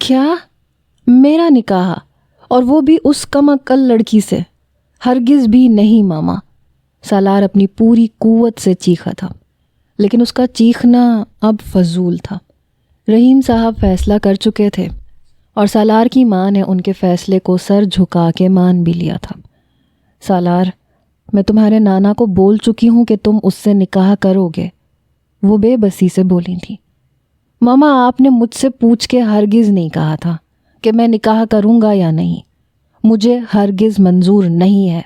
کیا؟ میرا نکاح؟ اور وہ بھی اس کم عقل لڑکی سے؟ ہرگز بھی نہیں ماما۔ سالار اپنی پوری قوت سے چیخا تھا، لیکن اس کا چیخنا اب فضول تھا۔ رحیم صاحب فیصلہ کر چکے تھے اور سالار کی ماں نے ان کے فیصلے کو سر جھکا کے مان بھی لیا تھا۔ سالار، میں تمہارے نانا کو بول چکی ہوں کہ تم اس سے نکاح کرو گے، وہ بے بسی سے بولی تھی۔ ماما، آپ نے مجھ سے پوچھ کے ہرگز نہیں کہا تھا کہ میں نکاح کروں گا یا نہیں۔ مجھے ہرگز منظور نہیں ہے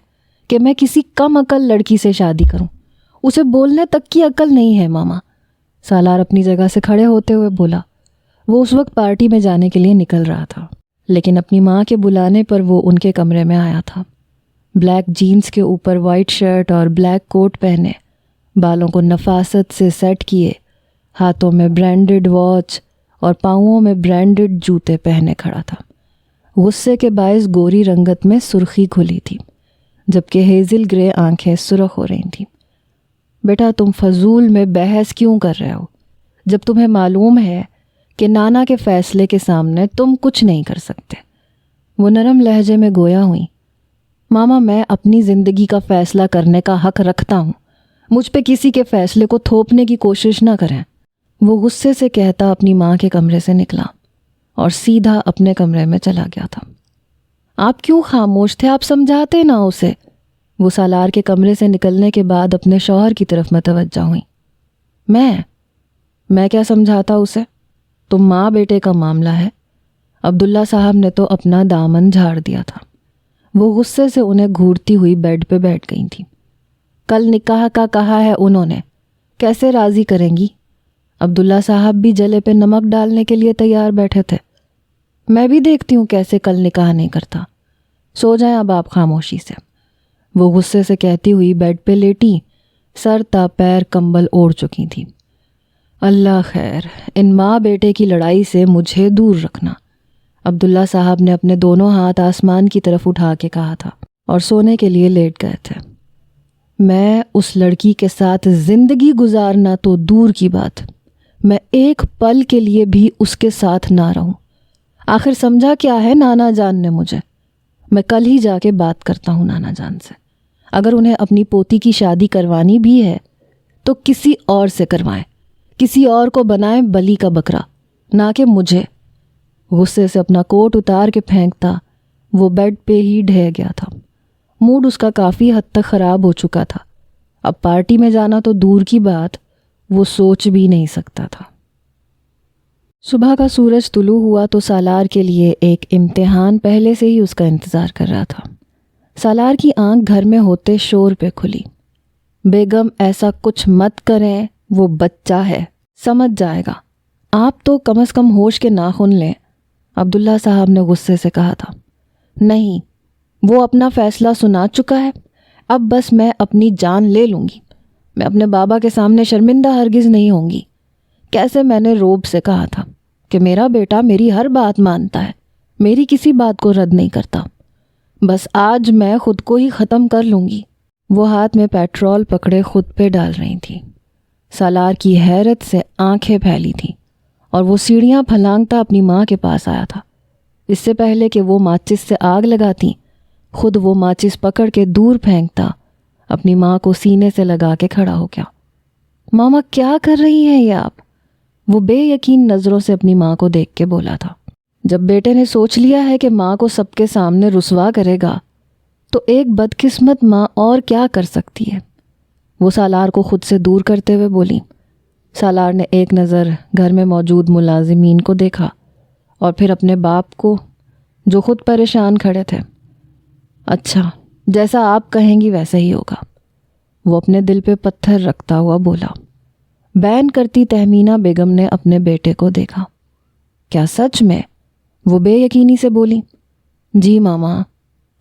کہ میں کسی کم عقل لڑکی سے شادی کروں۔ اسے بولنے تک کی عقل نہیں ہے ماما۔ سالار اپنی جگہ سے کھڑے ہوتے ہوئے بولا۔ وہ اس وقت پارٹی میں جانے کے لیے نکل رہا تھا، لیکن اپنی ماں کے بلانے پر وہ ان کے کمرے میں آیا تھا۔ بلیک جینز کے اوپر وائٹ شرٹ اور بلیک کوٹ پہنے، بالوں کو نفاست سے سیٹ کیے، ہاتھوں میں برانڈڈ واچ اور پاؤں میں برانڈڈ جوتے پہنے کھڑا تھا۔ غصے کے باعث گوری رنگت میں سرخی کھلی تھی، جبکہ ہیزل گرے آنکھیں سرخ ہو رہی تھیں۔ بیٹا، تم فضول میں بحث کیوں کر رہے ہو جب تمہیں معلوم ہے کہ نانا کے فیصلے کے سامنے تم کچھ نہیں کر سکتے؟ وہ نرم لہجے میں گویا ہوئیں۔ ماما، میں اپنی زندگی کا فیصلہ کرنے کا حق رکھتا ہوں، مجھ پہ کسی کے فیصلے کو تھوپنے کی کوشش نہ کریں۔ وہ غصے سے کہتا اپنی ماں کے کمرے سے نکلا اور سیدھا اپنے کمرے میں چلا گیا تھا۔ آپ کیوں خاموش تھے؟ آپ سمجھاتے نہ اسے۔ وہ سالار کے کمرے سے نکلنے کے بعد اپنے شوہر کی طرف متوجہ ہوئیں۔ میں کیا سمجھاتا اسے؟ تم ماں بیٹے کا معاملہ ہے۔ عبداللہ صاحب نے تو اپنا دامن جھاڑ دیا تھا۔ وہ غصے سے انہیں گھورتی ہوئی بیڈ پہ بیٹھ گئی تھیں۔ کل نکاح کا کہا ہے انہوں نے، کیسے راضی کریں گی؟ عبداللہ صاحب بھی جلے پہ نمک ڈالنے کے لیے تیار بیٹھے تھے۔ میں بھی دیکھتی ہوں کیسے کل نکاح نہیں کرتا۔ سو جائیں اب آپ خاموشی سے۔ وہ غصے سے کہتی ہوئی بیڈ پہ لیٹی، سر تا پیر کمبل اوڑھ چکی تھی۔ اللہ خیر، ان ماں بیٹے کی لڑائی سے مجھے دور رکھنا۔ عبداللہ صاحب نے اپنے دونوں ہاتھ آسمان کی طرف اٹھا کے کہا تھا اور سونے کے لیے لیٹ گئے تھے۔ میں اس لڑکی کے ساتھ زندگی گزارنا تو دور کی بات، میں ایک پل کے لیے بھی اس کے ساتھ نہ رہوں۔ آخر سمجھا کیا ہے نانا جان نے مجھے؟ میں کل ہی جا کے بات کرتا ہوں نانا جان سے۔ اگر انہیں اپنی پوتی کی شادی کروانی بھی ہے تو کسی اور سے کروائیں، کسی اور کو بنائیں بلی کا بکرا، نہ کہ مجھے۔ غصے سے اپنا کوٹ اتار کے پھینکتا وہ بیڈ پہ ہی ڈھہ گیا تھا۔ موڈ اس کا کافی حد تک خراب ہو چکا تھا۔ اب پارٹی میں جانا تو دور کی بات، وہ سوچ بھی نہیں سکتا تھا۔ صبح کا سورج طلوع ہوا تو سالار کے لیے ایک امتحان پہلے سے ہی اس کا انتظار کر رہا تھا۔ سالار کی آنکھ گھر میں ہوتے شور پہ کھلی۔ بیگم ایسا کچھ مت کریں، وہ بچہ ہے، سمجھ جائے گا۔ آپ تو کم از کم ہوش کے ناخن لیں، عبداللہ صاحب نے غصے سے کہا تھا۔ نہیں، وہ اپنا فیصلہ سنا چکا ہے، اب بس میں اپنی جان لے لوں گی۔ میں اپنے بابا کے سامنے شرمندہ ہرگز نہیں ہوں گی۔ کیسے میں نے روب سے کہا تھا کہ میرا بیٹا میری ہر بات مانتا ہے، میری کسی بات کو رد نہیں کرتا۔ بس آج میں خود کو ہی ختم کر لوں گی۔ وہ ہاتھ میں پیٹرول پکڑے خود پہ ڈال رہی تھی۔ سالار کی حیرت سے آنکھیں پھیلی تھیں اور وہ سیڑھیاں پھلانگتا اپنی ماں کے پاس آیا تھا۔ اس سے پہلے کہ وہ ماچس سے آگ لگاتی، خود وہ ماچس پکڑ کے دور پھینکتا اپنی ماں کو سینے سے لگا کے کھڑا ہو گیا۔ ماما، کیا کر رہی ہیں یہ آپ؟ وہ بے یقین نظروں سے اپنی ماں کو دیکھ کے بولا تھا۔ جب بیٹے نے سوچ لیا ہے کہ ماں کو سب کے سامنے رسوا کرے گا تو ایک بدقسمت ماں اور کیا کر سکتی ہے؟ وہ سالار کو خود سے دور کرتے ہوئے بولی۔ سالار نے ایک نظر گھر میں موجود ملازمین کو دیکھا اور پھر اپنے باپ کو، جو خود پریشان کھڑے تھے۔ اچھا، جیسا آپ کہیں گی ویسا ہی ہوگا، وہ اپنے دل پہ پتھر رکھتا ہوا بولا۔ بین کرتی تہمینہ بیگم نے اپنے بیٹے کو دیکھا۔ کیا سچ میں؟ وہ بے یقینی سے بولی۔ جی ماما،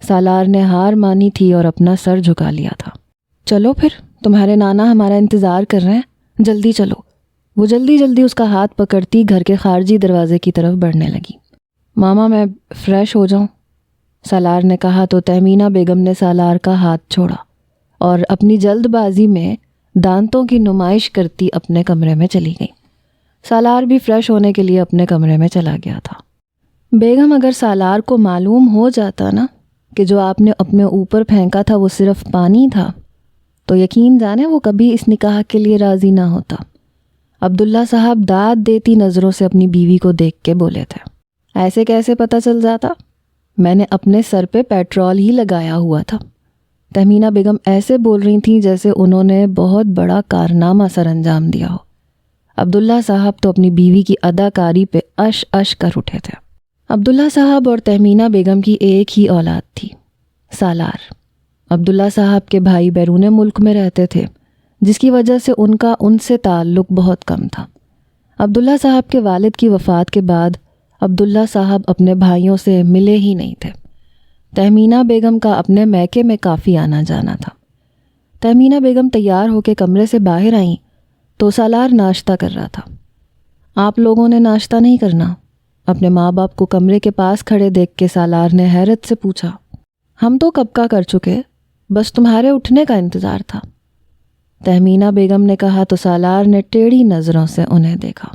سالار نے ہار مانی تھی اور اپنا سر جھکا لیا تھا۔ چلو پھر، تمہارے نانا ہمارا انتظار کر رہے ہیں، جلدی چلو۔ وہ جلدی اس کا ہاتھ پکڑتی گھر کے خارجی دروازے کی طرف بڑھنے لگی۔ ماما، میں فریش ہو جاؤں؟ سالار نے کہا تو تہمینہ بیگم نے سالار کا ہاتھ چھوڑا اور اپنی جلد بازی میں دانتوں کی نمائش کرتی اپنے کمرے میں چلی گئی۔ سالار بھی فریش ہونے کے لیے اپنے کمرے میں چلا گیا تھا۔ بیگم اگر سالار کو معلوم ہو جاتا نا کہ جو آپ نے اپنے اوپر پھینکا تھا وہ صرف پانی تھا تو یقین جانے وہ کبھی اس نکاح کے لیے راضی نہ ہوتا۔ عبداللہ صاحب داد دیتی نظروں سے اپنی بیوی کو دیکھ کے بولے تھے، ایسے کیسے پتہ چل جاتا؟ میں نے اپنے سر پہ پیٹرول ہی لگایا ہوا تھا۔ تہمینہ بیگم ایسے بول رہی تھیں جیسے انہوں نے بہت بڑا کارنامہ سر انجام دیا ہو۔ عبداللہ صاحب تو اپنی بیوی کی اداکاری پہ اش اش کر اٹھے تھے۔ عبداللہ صاحب اور تہمینہ بیگم کی ایک ہی اولاد تھی، سالار۔ عبداللہ صاحب کے بھائی بیرون ملک میں رہتے تھے، جس کی وجہ سے ان سے تعلق بہت کم تھا۔ عبداللہ صاحب کے والد کی وفات کے بعد عبداللہ صاحب اپنے بھائیوں سے ملے ہی نہیں تھے۔ تہمینہ بیگم کا اپنے میکے میں کافی آنا جانا تھا۔ تہمینہ بیگم تیار ہو کے کمرے سے باہر آئیں تو سالار ناشتہ کر رہا تھا۔ آپ لوگوں نے ناشتہ نہیں کرنا؟ اپنے ماں باپ کو کمرے کے پاس کھڑے دیکھ کے سالار نے حیرت سے پوچھا۔ ہم تو کب کا کر چکے، بس تمہارے اٹھنے کا انتظار تھا، تہمینہ بیگم نے کہا تو سالار نے ٹیڑھی نظروں سے انہیں دیکھا۔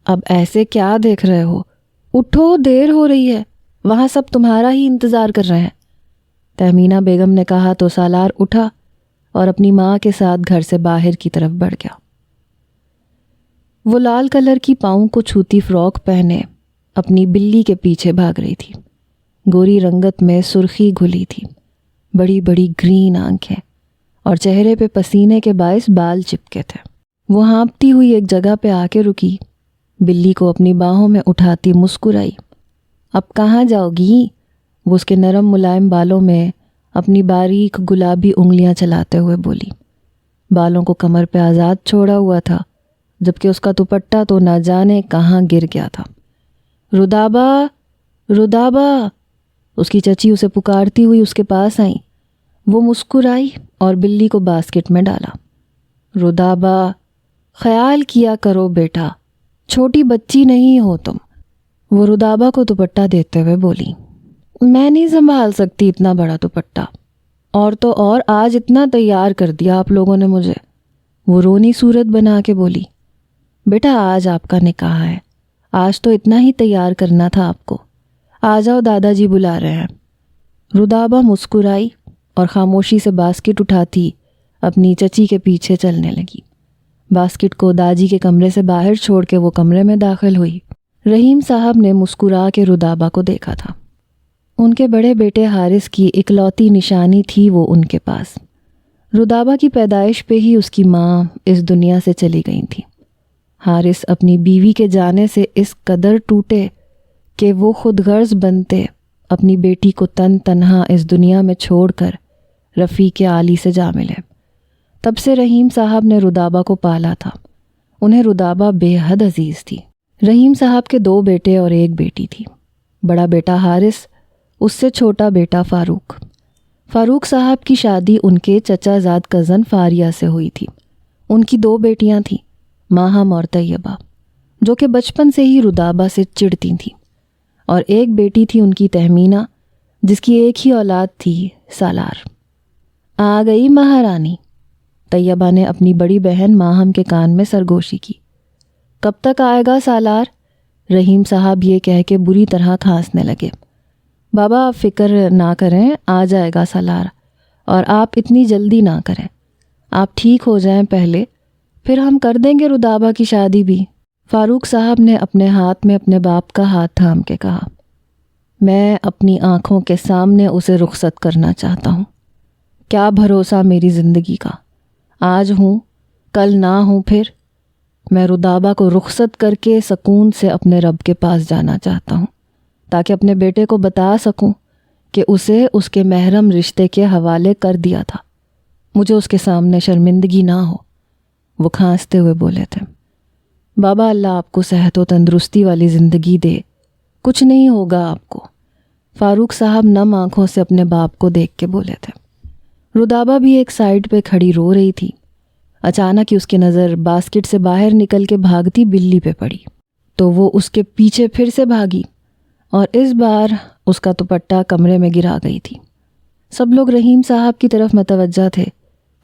اب ایسے کیا دیکھ رہے ہو؟ اٹھو، دیر ہو رہی ہے، وہاں سب تمہارا ہی انتظار کر رہے ہیں، تہمینہ بیگم نے کہا تو سالار اٹھا اور اپنی ماں کے ساتھ گھر سے باہر کی طرف بڑھ گیا۔ وہ لال کلر کی پاؤں کو چھوتی فراک پہنے اپنی بلی کے پیچھے بھاگ رہی تھی۔ گوری رنگت میں سرخی گھلی تھی، بڑی بڑی گرین آنکھیں اور چہرے پہ پسینے کے باعث بال چپکے تھے۔ وہ ہانپتی ہوئی ایک جگہ پہ آ کے رکی، بلی کو اپنی باہوں میں اٹھاتی مسکرائی۔ اب کہاں جاؤ گی؟ وہ اس کے نرم ملائم بالوں میں اپنی باریک گلابی انگلیاں چلاتے ہوئے بولی۔ بالوں کو کمر پہ آزاد چھوڑا ہوا تھا، جبکہ اس کا دوپٹہ تو نہ جانے کہاں گر گیا تھا۔ رودابہ، رودابہ، اس کی چچی اسے پکارتی ہوئی اس کے پاس آئیں۔ وہ مسکرائی اور بلی کو باسکٹ میں ڈالا۔ رودابہ، خیال کیا کرو بیٹا، چھوٹی بچی نہیں ہو تم، وہ رودابہ کو دوپٹہ دیتے ہوئے بولی۔ میں نہیں سنبھال سکتی اتنا بڑا دوپٹہ، اور تو اور آج اتنا تیار کر دیا آپ لوگوں نے مجھے، وہ رونی صورت بنا کے بولی۔ بیٹا آج آپ کا نکاح ہے، آج تو اتنا ہی تیار کرنا تھا آپ کو، آ جاؤ دادا جی بلا رہے ہیں۔ رودابہ مسکرائی اور خاموشی سے باسکٹ اٹھاتی اپنی چچی کے پیچھے چلنے لگی۔ باسکٹ کو داجی کے کمرے سے باہر چھوڑ کے وہ کمرے میں داخل ہوئی۔ رحیم صاحب نے مسکرا کے رودابہ کو دیکھا تھا۔ ان کے بڑے بیٹے حارث کی اکلوتی نشانی تھی وہ ان کے پاس۔ رودابہ کی پیدائش پہ ہی اس کی ماں اس دنیا سے چلی گئی تھی۔ حارث اپنی بیوی کے جانے سے اس قدر ٹوٹے کہ وہ خود غرض بنتے اپنی بیٹی کو تنہا اس دنیا میں چھوڑ کر رفیق عالی سے جا ملے۔ تب سے رحیم صاحب نے رودابہ کو پالا تھا، انہیں رودابہ بے حد عزیز تھی۔ رحیم صاحب کے 2 بیٹے اور 1 بیٹی تھی۔ بڑا بیٹا حارث، اس سے چھوٹا بیٹا فاروق۔ فاروق صاحب کی شادی ان کے چچا زاد کزن فاریہ سے ہوئی تھی۔ ان کی 2 بیٹیاں تھیں، ماہم اور طیبہ، جو کہ بچپن سے ہی رودابہ سے چڑتی تھیں، اور 1 بیٹی تھی ان کی تہمینہ، جس کی ایک ہی اولاد تھی، سالار۔ آ گئی مہارانی، طیبہ نے اپنی بڑی بہن ماہم کے کان میں سرگوشی کی۔ کب تک آئے گا سالار؟ رحیم صاحب یہ کہہ کے بری طرح کھانسنے لگے۔ بابا آپ فکر نہ کریں، آ جائے گا سالار، اور آپ اتنی جلدی نہ کریں، آپ ٹھیک ہو جائیں پہلے، پھر ہم کر دیں گے رودابہ کی شادی بھی، فاروق صاحب نے اپنے ہاتھ میں اپنے باپ کا ہاتھ تھام کے کہا۔ میں اپنی آنکھوں کے سامنے اسے رخصت کرنا چاہتا ہوں، کیا بھروسہ میری زندگی کا، آج ہوں کل نہ ہوں، پھر میں رودابہ کو رخصت کر کے سکون سے اپنے رب کے پاس جانا چاہتا ہوں، تاکہ اپنے بیٹے کو بتا سکوں کہ اسے اس کے محرم رشتے کے حوالے کر دیا تھا، مجھے اس کے سامنے شرمندگی نہ ہو، وہ کھانستے ہوئے بولے تھے۔ بابا اللہ آپ کو صحت و تندرستی والی زندگی دے، کچھ نہیں ہوگا آپ کو، فاروق صاحب نم آنکھوں سے اپنے باپ کو دیکھ کے بولے تھے۔ رودابہ بھی ایک سائیڈ پہ کھڑی رو رہی تھی۔ اچانک ہی اس کی نظر باسکٹ سے باہر نکل کے بھاگتی بلی پہ پڑی، تو وہ اس کے پیچھے پھر سے بھاگی، اور اس بار اس کا دوپٹہ کمرے میں گرا گئی تھی۔ سب لوگ رحیم صاحب کی طرف متوجہ تھے،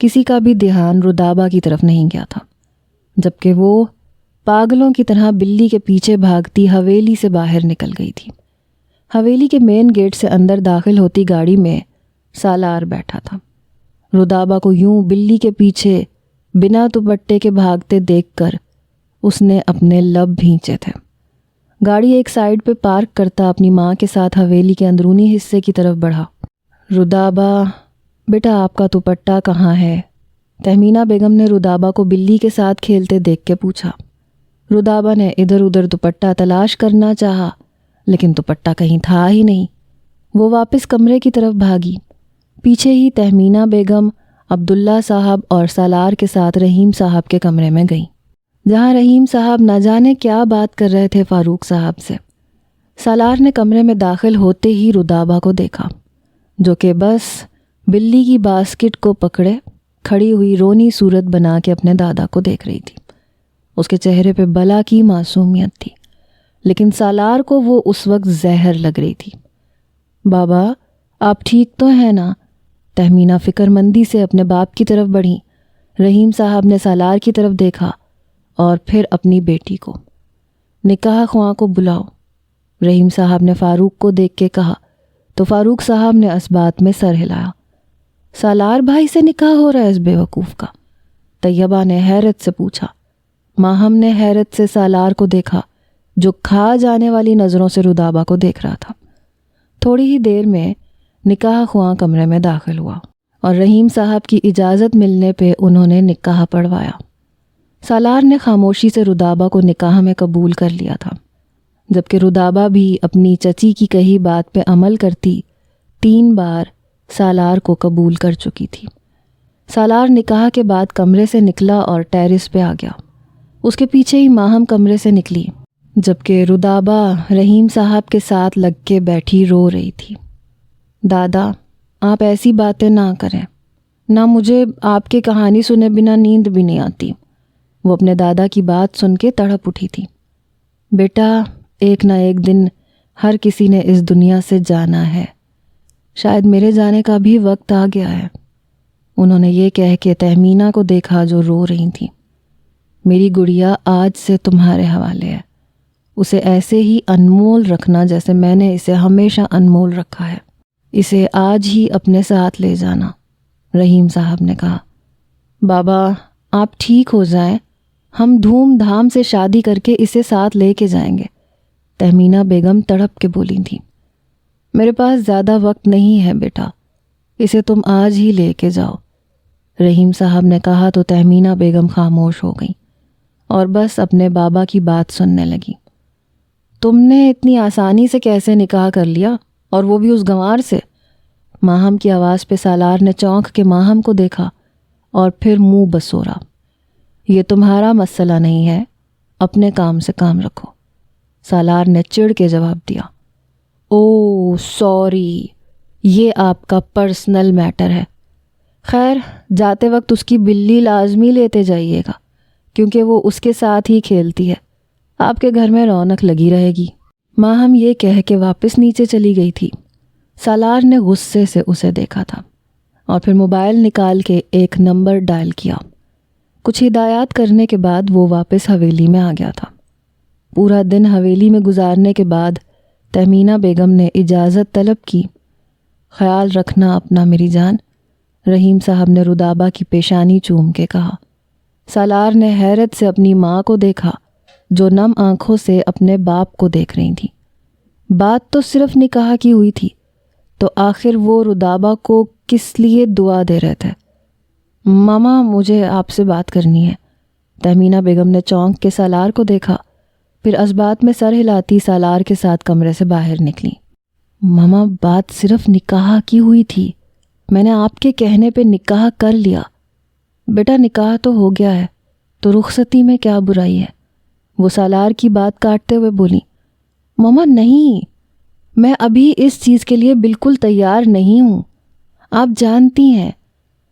کسی کا بھی دھیان رودابہ کی طرف نہیں گیا تھا، جبکہ وہ پاگلوں کی طرح بلی کے پیچھے بھاگتی حویلی سے باہر نکل گئی تھی۔ حویلی کے مین گیٹ سے اندر داخل ہوتی گاڑی میں سالار بیٹھا تھا۔ رودابہ کو یوں بلی کے پیچھے بنا دوپٹے کے بھاگتے دیکھ کر اس نے اپنے لب بھینچے تھے۔ گاڑی ایک سائیڈ پہ پارک کرتا اپنی ماں کے ساتھ حویلی کے اندرونی حصے کی طرف بڑھا۔ رودابہ بیٹا آپ کا دوپٹہ کہاں ہے؟ تہمینہ بیگم نے رودابہ کو بلی کے ساتھ کھیلتے دیکھ کے پوچھا۔ رودابہ نے ادھر ادھر دوپٹہ تلاش کرنا چاہا لیکن دوپٹہ کہیں تھا ہی نہیں۔ وہ واپس کمرے کی طرف بھاگی۔ پیچھے ہی تہمینہ بیگم عبداللہ صاحب اور سالار کے ساتھ رحیم صاحب کے کمرے میں گئیں، جہاں رحیم صاحب نہ جانے کیا بات کر رہے تھے فاروق صاحب سے۔ سالار نے کمرے میں داخل ہوتے ہی رودابہ کو دیکھا، جو کہ بس بلی کی باسکٹ کو پکڑے کھڑی ہوئی رونی صورت بنا کے اپنے دادا کو دیکھ رہی تھی۔ اس کے چہرے پہ بلا کی معصومیت تھی، لیکن سالار کو وہ اس وقت زہر لگ رہی تھی۔ بابا آپ ٹھیک تو ہیں نا؟ تہمینہ فکر مندی سے اپنے باپ کی طرف بڑھی۔ رحیم صاحب نے سالار کی طرف دیکھا اور پھر اپنی بیٹی کو۔ نکاح خواں کو بلاؤ، رحیم صاحب نے فاروق کو دیکھ کے کہا تو فاروق صاحب نے اس بات میں سر ہلایا۔ سالار بھائی سے نکاح ہو رہا ہے اس بے وقوف کا؟ طیبہ نے حیرت سے پوچھا۔ ماہم نے حیرت سے سالار کو دیکھا، جو کھا جانے والی نظروں سے رودابہ کو دیکھ رہا تھا۔ تھوڑی ہی دیر میں نکاح خواں کمرے میں داخل ہوا اور رحیم صاحب کی اجازت ملنے پہ انہوں نے نکاح پڑھوایا۔ سالار نے خاموشی سے رودابہ کو نکاح میں قبول کر لیا تھا، جبکہ رودابہ بھی اپنی چچی کی کہی بات پہ عمل کرتی 3 بار سالار کو قبول کر چکی تھی۔ سالار نکاح کے بعد کمرے سے نکلا اور ٹیرس پہ آ گیا۔ اس کے پیچھے ہی ماہم کمرے سے نکلی، جبکہ رودابہ رحیم صاحب کے ساتھ لگ کے بیٹھی رو رہی تھی۔ دادا آپ ایسی باتیں نہ کریں، نہ مجھے آپ کی کہانی سنے بنا نیند بھی نہیں آتی۔ وہ اپنے دادا کی بات سن کے تڑپ اٹھی تھی۔ بیٹا ایک نہ ایک دن ہر کسی نے اس دنیا سے جانا ہے، شاید میرے جانے کا بھی وقت آ گیا ہے۔ انہوں نے یہ کہہ کے تہمینہ کو دیکھا جو رو رہی تھی۔ میری گڑیا آج سے تمہارے حوالے ہے، اسے ایسے ہی انمول رکھنا جیسے میں نے اسے ہمیشہ انمول رکھا ہے۔ اسے آج ہی اپنے ساتھ لے جانا، رحیم صاحب نے کہا۔ بابا آپ ٹھیک ہو جائیں، ہم دھوم دھام سے شادی کر کے اسے ساتھ لے کے جائیں گے، تہمینہ بیگم تڑپ کے بولی تھی۔ میرے پاس زیادہ وقت نہیں ہے بیٹا، اسے تم آج ہی لے کے جاؤ، رحیم صاحب نے کہا تو تہمینہ بیگم خاموش ہو گئی اور بس اپنے بابا کی بات سننے لگی۔ تم نے اتنی آسانی سے کیسے نکاح کر لیا، اور وہ بھی اس گنوار سے؟ ماہم کی آواز پہ سالار نے چونک کے ماہم کو دیکھا اور پھر منہ بسورا۔ یہ تمہارا مسئلہ نہیں ہے، اپنے کام سے کام رکھو، سالار نے چڑ کے جواب دیا۔ او سوری، یہ آپ کا پرسنل میٹر ہے۔ خیر جاتے وقت اس کی بلی لازمی لیتے جائیے گا، کیونکہ وہ اس کے ساتھ ہی کھیلتی ہے، آپ کے گھر میں رونق لگی رہے گی۔ ماہم یہ کہہ کے واپس نیچے چلی گئی تھی۔ سالار نے غصے سے اسے دیکھا تھا اور پھر موبائل نکال کے ایک نمبر ڈائل کیا۔ کچھ ہدایات کرنے کے بعد وہ واپس حویلی میں آ گیا تھا۔ پورا دن حویلی میں گزارنے کے بعد تہمینہ بیگم نے اجازت طلب کی۔ خیال رکھنا اپنا میری جان، رحیم صاحب نے رودابہ کی پیشانی چوم کے کہا۔ سالار نے حیرت سے اپنی ماں کو دیکھا، جو نم آنکھوں سے اپنے باپ کو دیکھ رہی تھی۔ بات تو صرف نکاح کی ہوئی تھی، تو آخر وہ رودابہ کو کس لیے دعا دے رہے تھے؟ ماما مجھے آپ سے بات کرنی ہے، تہمینہ بیگم نے چونک کے سالار کو دیکھا، پھر اس بات میں سر ہلاتی سالار کے ساتھ کمرے سے باہر نکلی۔ ماما بات صرف نکاح کی ہوئی تھی، میں نے آپ کے کہنے پہ نکاح کر لیا۔ بیٹا نکاح تو ہو گیا ہے، تو رخصتی میں کیا برائی ہے؟ وہ سالار کی بات کاٹتے ہوئے بولی۔ ماما نہیں، میں ابھی اس چیز کے لیے بالکل تیار نہیں ہوں۔ آپ جانتی ہیں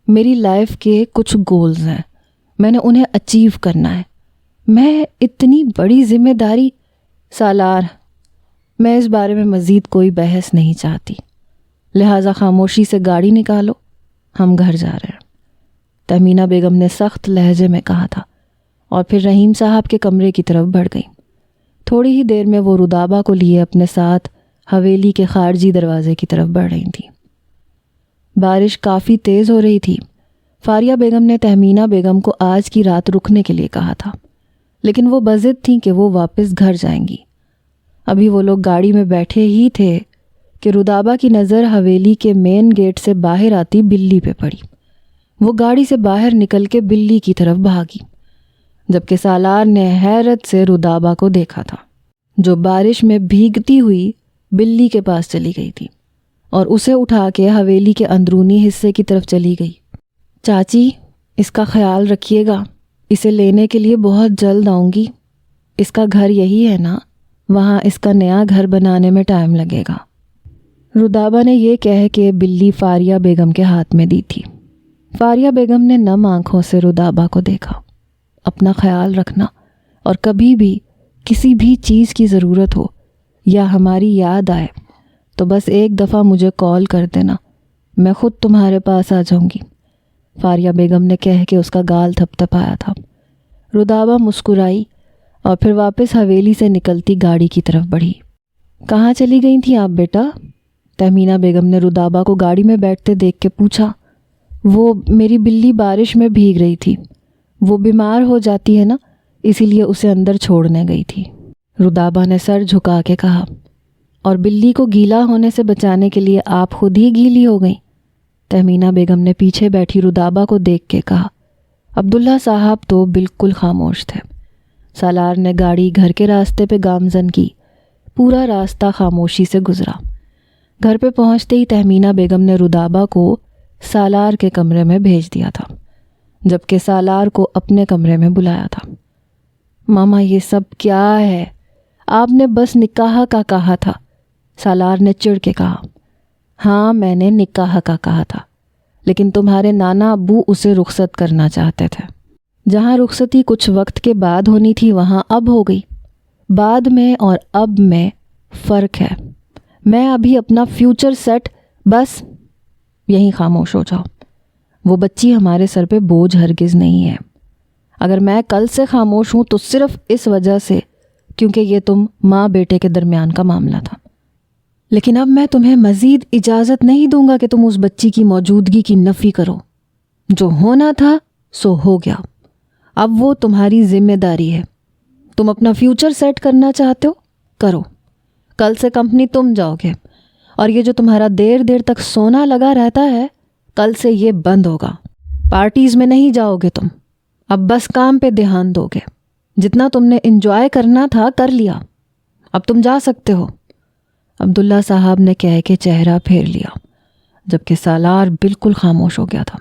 میری لائف کے کچھ گولز ہیں، میں نے انہیں اچیو کرنا ہے۔ میں اتنی بڑی ذمہ داری… سالار میں اس بارے میں مزید کوئی بحث نہیں چاہتی، لہٰذا خاموشی سے گاڑی نکالو، ہم گھر جا رہے ہیں، تہمینہ بیگم نے سخت لہجے میں کہا تھا، اور پھر رحیم صاحب کے کمرے کی طرف بڑھ گئی۔ تھوڑی ہی دیر میں وہ رودابہ کو لیے اپنے ساتھ حویلی کے خارجی دروازے کی طرف بڑھ رہی تھیں۔ بارش کافی تیز ہو رہی تھی۔ فاریہ بیگم نے تہمینہ بیگم کو آج کی رات رکنے کے لیے کہا تھا، لیکن وہ بضد تھیں کہ وہ واپس گھر جائیں گی۔ ابھی وہ لوگ گاڑی میں بیٹھے ہی تھے کہ رودابہ کی نظر حویلی کے مین گیٹ سے باہر آتی بلی پہ پڑی۔ وہ گاڑی سے باہر نکل کے بلی کی طرف بھاگی، جبکہ سالار نے حیرت سے رودابہ کو دیکھا تھا، جو بارش میں بھیگتی ہوئی بلی کے پاس چلی گئی تھی اور اسے اٹھا کے حویلی کے اندرونی حصے کی طرف چلی گئی۔ چاچی، اس کا خیال رکھیے گا، اسے لینے کے لیے بہت جلد آؤں گی۔ اس کا گھر یہی ہے نا؟ وہاں اس کا نیا گھر بنانے میں ٹائم لگے گا۔ رودابہ نے یہ کہہ کے بلی فاریہ بیگم کے ہاتھ میں دی تھی۔ فاریہ بیگم نے نم آنکھوں سے رودابہ کو دیکھا۔ اپنا خیال رکھنا، اور کبھی بھی کسی بھی چیز کی ضرورت ہو یا ہماری یاد آئے تو بس ایک دفعہ مجھے کال کر دینا، میں خود تمہارے پاس آ جاؤں گی، فاریہ بیگم نے کہہ کے اس کا گال تھپ تھپایا تھا۔ رودابہ مسکرائی اور پھر واپس حویلی سے نکلتی گاڑی کی طرف بڑھی۔ کہاں چلی گئی تھیں آپ بیٹا؟ تہمینہ بیگم نے رودابہ کو گاڑی میں بیٹھتے دیکھ کے پوچھا۔ وہ میری بلی بارش میں بھیگ رہی تھی، وہ بیمار ہو جاتی ہے نا، اسی لیے اسے اندر چھوڑنے گئی تھی، رودابہ نے سر جھکا کے کہا۔ اور بلی کو گیلا ہونے سے بچانے کے لیے آپ خود ہی گیلی ہو گئیں؟ تہمینہ بیگم نے پیچھے بیٹھی رودابہ کو دیکھ کے کہا۔ عبداللہ صاحب تو بالکل خاموش تھے۔ سالار نے گاڑی گھر کے راستے پہ گامزن کی۔ پورا راستہ خاموشی سے گزرا۔ گھر پہ پہنچتے ہی تہمینہ بیگم نے رودابہ کو سالار کے کمرے میں بھیج دیا تھا، جبکہ سالار کو اپنے کمرے میں بلایا تھا۔ ماما، یہ سب کیا ہے؟ آپ نے بس نکاح کا کہا تھا، سالار نے چڑ کے کہا۔ ہاں، میں نے نکاح کا کہا تھا، لیکن تمہارے نانا ابو اسے رخصت کرنا چاہتے تھے۔ جہاں رخصتی کچھ وقت کے بعد ہونی تھی وہاں اب ہو گئی۔ بعد میں اور اب میں فرق ہے۔ میں ابھی اپنا فیوچر سیٹ، بس یہیں خاموش ہو جاؤ۔ وہ بچی ہمارے سر پہ بوجھ ہرگز نہیں ہے۔ اگر میں کل سے خاموش ہوں تو صرف اس وجہ سے کیونکہ یہ تم ماں بیٹے کے درمیان کا معاملہ تھا، لیکن اب میں تمہیں مزید اجازت نہیں دوں گا کہ تم اس بچی کی موجودگی کی نفی کرو۔ جو ہونا تھا سو ہو گیا، اب وہ تمہاری ذمہ داری ہے۔ تم اپنا فیوچر سیٹ کرنا چاہتے ہو، کرو۔ کل سے کمپنی تم جاؤ گے، اور یہ جو تمہارا دیر دیر تک سونا لگا رہتا ہے کل سے یہ بند ہوگا۔ پارٹیز میں نہیں جاؤ گے تم، اب بس کام پہ دھیان دو گے۔ جتنا تم نے انجوائے کرنا تھا کر لیا، اب تم جا سکتے ہو۔ عبداللہ صاحب نے کہہ کے چہرہ پھیر لیا، جبکہ سالار بالکل خاموش ہو گیا تھا۔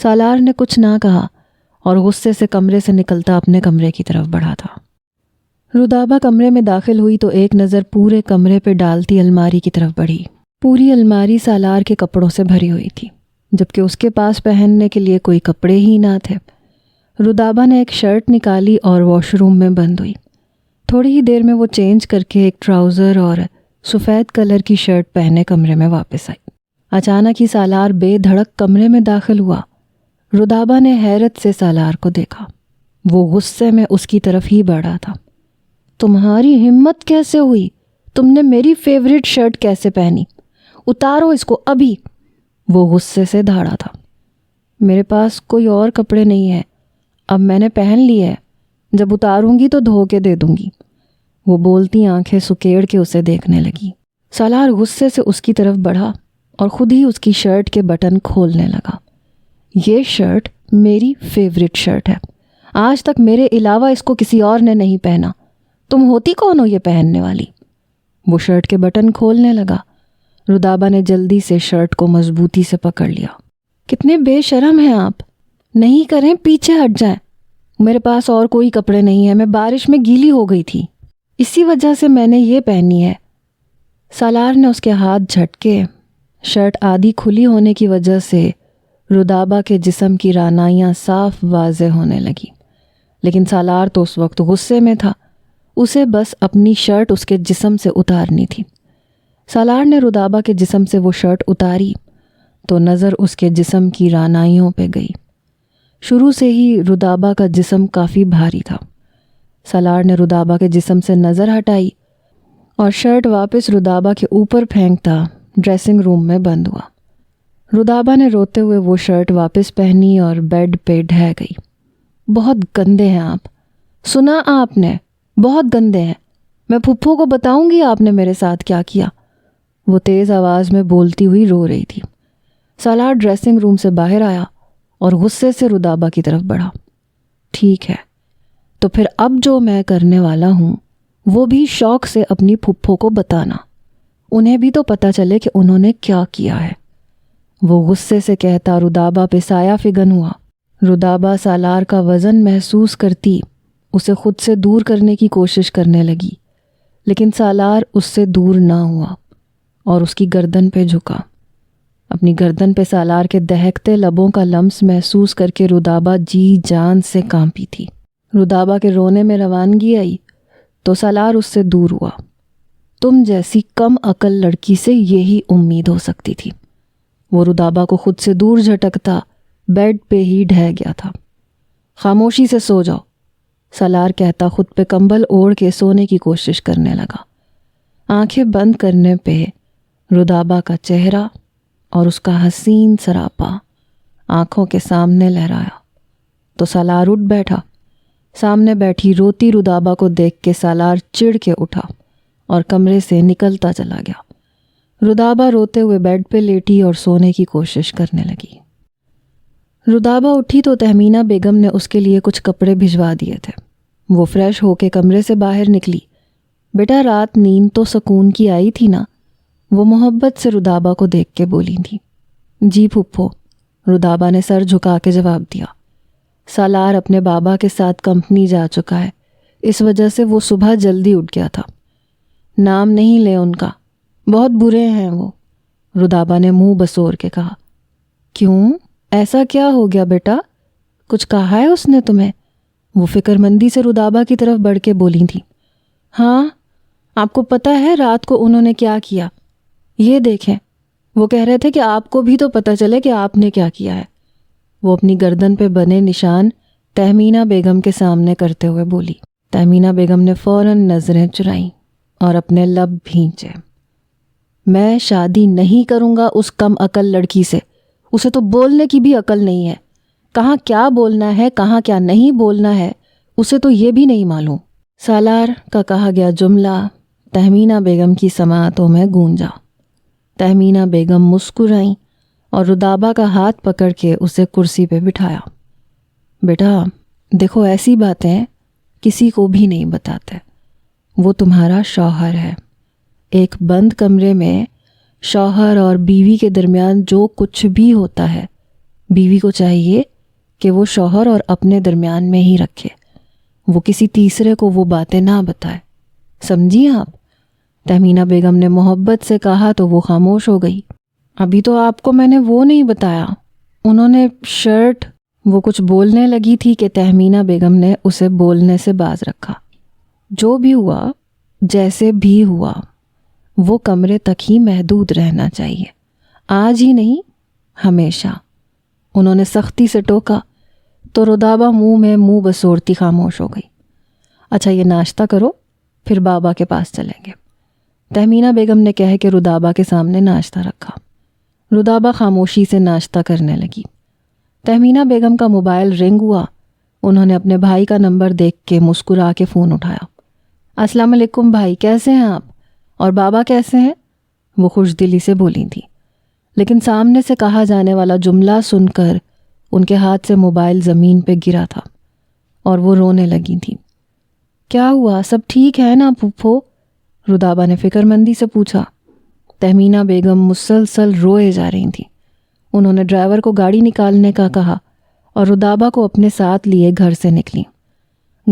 سالار نے کچھ نہ کہا اور غصے سے کمرے سے نکلتا اپنے کمرے کی طرف بڑھا تھا۔ رودابہ کمرے میں داخل ہوئی تو ایک نظر پورے کمرے پہ ڈالتی الماری کی طرف بڑھی۔ پوری الماری سالار کے کپڑوں سے بھری ہوئی تھی، جبکہ اس کے پاس پہننے کے لیے کوئی کپڑے ہی نہ تھے۔ رودابہ نے ایک شرٹ نکالی اور واش روم میں بند ہوئی۔ تھوڑی ہی دیر میں وہ چینج کر کے ایک ٹراؤزر اور سفید کلر کی شرٹ پہنے کمرے میں واپس آئی۔ اچانک ہی سالار بے دھڑک کمرے میں داخل ہوا۔ رودابہ نے حیرت سے سالار کو دیکھا۔ وہ غصے میں اس کی طرف ہی بڑھا تھا۔ تمہاری ہمت کیسے ہوئی؟ تم نے میری فیوریٹ شرٹ کیسے پہنی؟ اتارو اس کو ابھی۔ وہ غصے سے دھاڑا تھا۔ میرے پاس کوئی اور کپڑے نہیں ہیں، اب میں نے پہن لی ہے، جب اتاروں گی تو دھو کے دے دوں گی۔ وہ بولتی آنکھیں سکیڑ کے اسے دیکھنے لگی۔ سالار غصے سے اس کی طرف بڑھا اور خود ہی اس کی شرٹ کے بٹن کھولنے لگا۔ یہ شرٹ میری فیوریٹ شرٹ ہے، آج تک میرے علاوہ اس کو کسی اور نے نہیں پہنا۔ تم ہوتی کون ہو یہ پہننے والی؟ وہ شرٹ کے بٹن کھولنے لگا۔ رودابہ نے جلدی سے شرٹ کو مضبوطی سے پکڑ لیا۔ کتنے بے شرم ہیں آپ، نہیں کریں پیچھے ہٹ جائیں۔ میرے پاس اور کوئی کپڑے نہیں ہیں، میں بارش میں گیلی ہو گئی تھی، اسی وجہ سے میں نے یہ پہنی ہے۔ سالار نے اس کے ہاتھ جھٹکے۔ شرٹ آدھی کھلی ہونے کی وجہ سے رودابہ کے جسم کی رعنائیاں صاف واضح ہونے لگی، لیکن سالار تو اس وقت غصے میں تھا، اسے بس اپنی شرٹ اس کے جسم سے اتارنی تھی۔ سالار نے رودابہ کے جسم سے وہ شرٹ اتاری تو نظر اس کے جسم کی رعنائیوں پہ گئی۔ شروع سے ہی رودابہ کا جسم کافی بھاری تھا۔ سالار نے رودابہ کے جسم سے نظر ہٹائی اور شرٹ واپس رودابہ کے اوپر پھینکتا ڈریسنگ روم میں بند ہوا۔ رودابہ نے روتے ہوئے وہ شرٹ واپس پہنی اور بیڈ پہ ڈھہ گئی۔ بہت گندے ہیں آپ، سنا آپ نے؟ بہت گندے ہیں، میں پھپھو کو بتاؤں گی آپ نے میرے ساتھ کیا کیا۔ وہ تیز آواز میں بولتی ہوئی رو رہی تھی۔ سالار ڈریسنگ روم سے باہر آیا اور غصے سے رودابہ کی طرف بڑھا۔ ٹھیک ہے، تو پھر اب جو میں کرنے والا ہوں وہ بھی شوق سے اپنی پھپھو کو بتانا، انہیں بھی تو پتہ چلے کہ انہوں نے کیا کیا ہے۔ وہ غصے سے کہتا رودابہ پہ سایہ فگن ہوا۔ رودابہ سالار کا وزن محسوس کرتی اسے خود سے دور کرنے کی کوشش کرنے لگی، لیکن سالار اس سے دور نہ ہوا اور اس کی گردن پہ جھکا۔ اپنی گردن پہ سالار کے دہکتے لبوں کا لمس محسوس کر کے رودابہ جی جان سے کانپی تھی۔ رودابہ کے رونے میں روانگی آئی تو سالار اس سے دور ہوا۔ تم جیسی کم عقل لڑکی سے یہی امید ہو سکتی تھی۔ وہ رودابہ کو خود سے دور جھٹکتا بیڈ پہ ہی ڈھہ گیا تھا۔ خاموشی سے سو جاؤ، سالار کہتا خود پہ کمبل اوڑھ کے سونے کی کوشش کرنے لگا۔ آنکھیں بند کرنے پہ رودابہ کا چہرہ اور اس کا حسین سراپا آنکھوں کے سامنے لہرایا تو سالار اٹھ بیٹھا۔ سامنے بیٹھی روتی رودابہ کو دیکھ کے سالار چڑ کے اٹھا اور کمرے سے نکلتا چلا گیا۔ رودابہ روتے ہوئے بیڈ پہ لیٹی اور سونے کی کوشش کرنے لگی۔ رودابہ اٹھی تو تہمینہ بیگم نے اس کے لیے کچھ کپڑے بھجوا دیے تھے۔ وہ فریش ہو کے کمرے سے باہر نکلی۔ بیٹا رات نیند تو سکون کی آئی تھی نا؟ وہ محبت سے رودابہ کو دیکھ کے بولی تھی۔ جی پھپھو، رودابہ نے سر جھکا کے جواب دیا۔ سالار اپنے بابا کے ساتھ کمپنی جا چکا ہے، اس وجہ سے وہ صبح جلدی اٹھ گیا تھا۔ نام نہیں لے ان کا، بہت برے ہیں وہ، رودابہ نے منہ بسور کے کہا۔ کیوں؟ ایسا کیا ہو گیا بیٹا؟ کچھ کہا ہے اس نے تمہیں؟ وہ فکر مندی سے رودابہ کی طرف بڑھ کے بولی تھی۔ ہاں، آپ کو پتہ ہے رات کو انہوں نے کیا کیا؟ یہ دیکھیں، وہ کہہ رہے تھے کہ آپ کو بھی تو پتہ چلے کہ آپ نے کیا کیا ہے۔ وہ اپنی گردن پہ بنے نشان تہمینہ بیگم کے سامنے کرتے ہوئے بولی۔ تہمینہ بیگم نے فوراً نظریں چرائیں اور اپنے لب بھینچے۔ میں شادی نہیں کروں گا اس کم عقل لڑکی سے، اسے تو بولنے کی بھی عقل نہیں ہے۔ کہاں کیا بولنا ہے، کہاں کیا نہیں بولنا ہے، اسے تو یہ بھی نہیں معلوم۔ سالار کا کہا گیا جملہ تہمینہ بیگم کی سماعتوں میں گونجا۔ تہمینہ بیگم مسکرائیں اور رودابہ کا ہاتھ پکڑ کے اسے کرسی پہ بٹھایا۔ بیٹا دیکھو، ایسی باتیں کسی کو بھی نہیں بتاتے، وہ تمہارا شوہر ہے۔ ایک بند کمرے میں شوہر اور بیوی کے درمیان جو کچھ بھی ہوتا ہے، بیوی کو چاہیے کہ وہ شوہر اور اپنے درمیان میں ہی رکھے، وہ کسی تیسرے کو وہ باتیں نہ بتائے، سمجھی آپ؟ تہمینہ بیگم نے محبت سے کہا تو وہ خاموش ہو گئی۔ ابھی تو آپ کو میں نے وہ نہیں بتایا، انہوں نے شرٹ۔ وہ کچھ بولنے لگی تھی کہ تہمینہ بیگم نے اسے بولنے سے باز رکھا۔ جو بھی ہوا، جیسے بھی ہوا، وہ کمرے تک ہی محدود رہنا چاہیے، آج ہی نہیں ہمیشہ۔ انہوں نے سختی سے ٹوکا تو رودابہ منہ میں منہ بسورتی خاموش ہو گئی۔ اچھا یہ ناشتہ کرو، پھر بابا کے پاس چلیں گے، تہمینہ بیگم نے کہہ کے رودابہ کے سامنے ناشتہ رکھا۔ رودابہ خاموشی سے ناشتہ کرنے لگی۔ تہمینہ بیگم کا موبائل رنگ ہوا۔ انہوں نے اپنے بھائی کا نمبر دیکھ کے مسکرا کے فون اٹھایا۔ السلام علیکم بھائی، کیسے ہیں آپ؟ اور بابا کیسے ہیں؟ وہ خوش دلی سے بولی تھی، لیکن سامنے سے کہا جانے والا جملہ سن کر ان کے ہاتھ سے موبائل زمین پہ گرا تھا اور وہ رونے لگی تھی۔ کیا ہوا، سب ٹھیک ہے نا پھپھو؟ رودابہ نے فکر مندی سے پوچھا۔ تہمینہ بیگم مسلسل روئے جا رہی تھیں۔ انہوں نے ڈرائیور کو گاڑی نکالنے کا کہا اور رودابہ کو اپنے ساتھ لیے گھر سے نکلی۔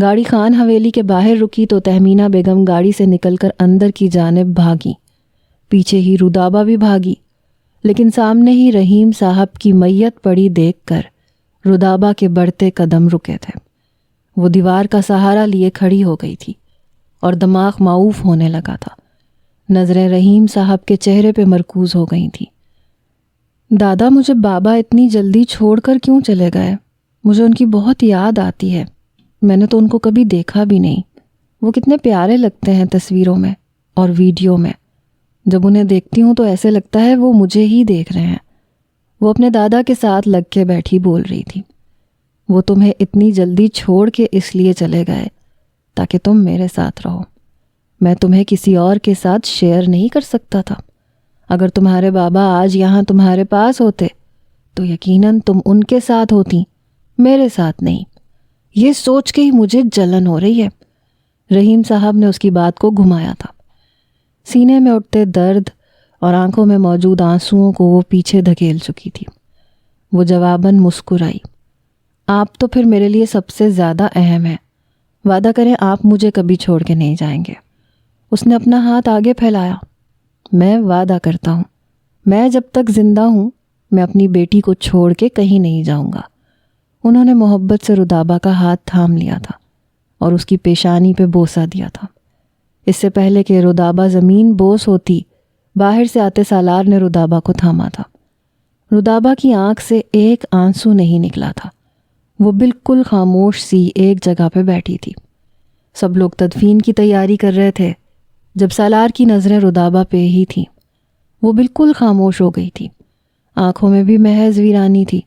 گاڑی خان حویلی کے باہر رکی تو تہمینہ بیگم گاڑی سے نکل کر اندر کی جانب بھاگی۔ پیچھے ہی رودابہ بھی بھاگی، لیکن سامنے ہی رحیم صاحب کی میت پڑی دیکھ کر رودابہ کے بڑھتے قدم رکے تھے۔ وہ دیوار کا سہارا لیے کھڑی ہو گئی تھی اور دماغ معوف ہونے لگا تھا۔ نظریں رحیم صاحب کے چہرے پہ مرکوز ہو گئی تھیں۔ دادا مجھے بابا اتنی جلدی چھوڑ کر کیوں چلے گئے؟ مجھے ان کی بہت یاد آتی ہے، میں نے تو ان کو کبھی دیکھا بھی نہیں، وہ کتنے پیارے لگتے ہیں تصویروں میں، اور ویڈیو میں جب انہیں دیکھتی ہوں تو ایسے لگتا ہے وہ مجھے ہی دیکھ رہے ہیں۔ وہ اپنے دادا کے ساتھ لگ کے بیٹھی بول رہی تھی، وہ تمہیں اتنی جلدی چھوڑ کے اس لیے چلے گئے تاکہ تم میرے ساتھ رہو۔ میں تمہیں کسی اور کے ساتھ شیئر نہیں کر سکتا تھا۔ اگر تمہارے بابا آج یہاں تمہارے پاس ہوتے تو یقیناً تم ان کے ساتھ ہوتی، میرے ساتھ نہیں۔ یہ سوچ کے ہی مجھے جلن ہو رہی ہے۔ رحیم صاحب نے اس کی بات کو گھمایا تھا۔ سینے میں اٹھتے درد اور آنکھوں میں موجود آنسوؤں کو وہ پیچھے دھکیل چکی تھی۔ وہ جواباً مسکرائی، آپ تو پھر میرے لیے سب سے زیادہ اہم ہیں۔ وعدہ کریں آپ مجھے کبھی چھوڑ کے نہیں جائیں گے۔ اس نے اپنا ہاتھ آگے پھیلایا۔ میں وعدہ کرتا ہوں، میں جب تک زندہ ہوں میں اپنی بیٹی کو چھوڑ کے کہیں نہیں جاؤں گا۔ انہوں نے محبت سے رودابہ کا ہاتھ تھام لیا تھا اور اس کی پیشانی پہ بوسہ دیا تھا۔ اس سے پہلے کہ رودابہ زمین بوس ہوتی، باہر سے آتے سالار نے رودابہ کو تھاما تھا۔ رودابہ کی آنکھ سے ایک آنسو نہیں نکلا تھا۔ وہ بالکل خاموش سی ایک جگہ پہ بیٹھی تھی۔ سب لوگ تدفین کی تیاری کر رہے تھے جب سالار کی نظریں رودابہ پہ ہی تھیں۔ وہ بالکل خاموش ہو گئی تھی، آنکھوں میں بھی محض ویرانی تھی۔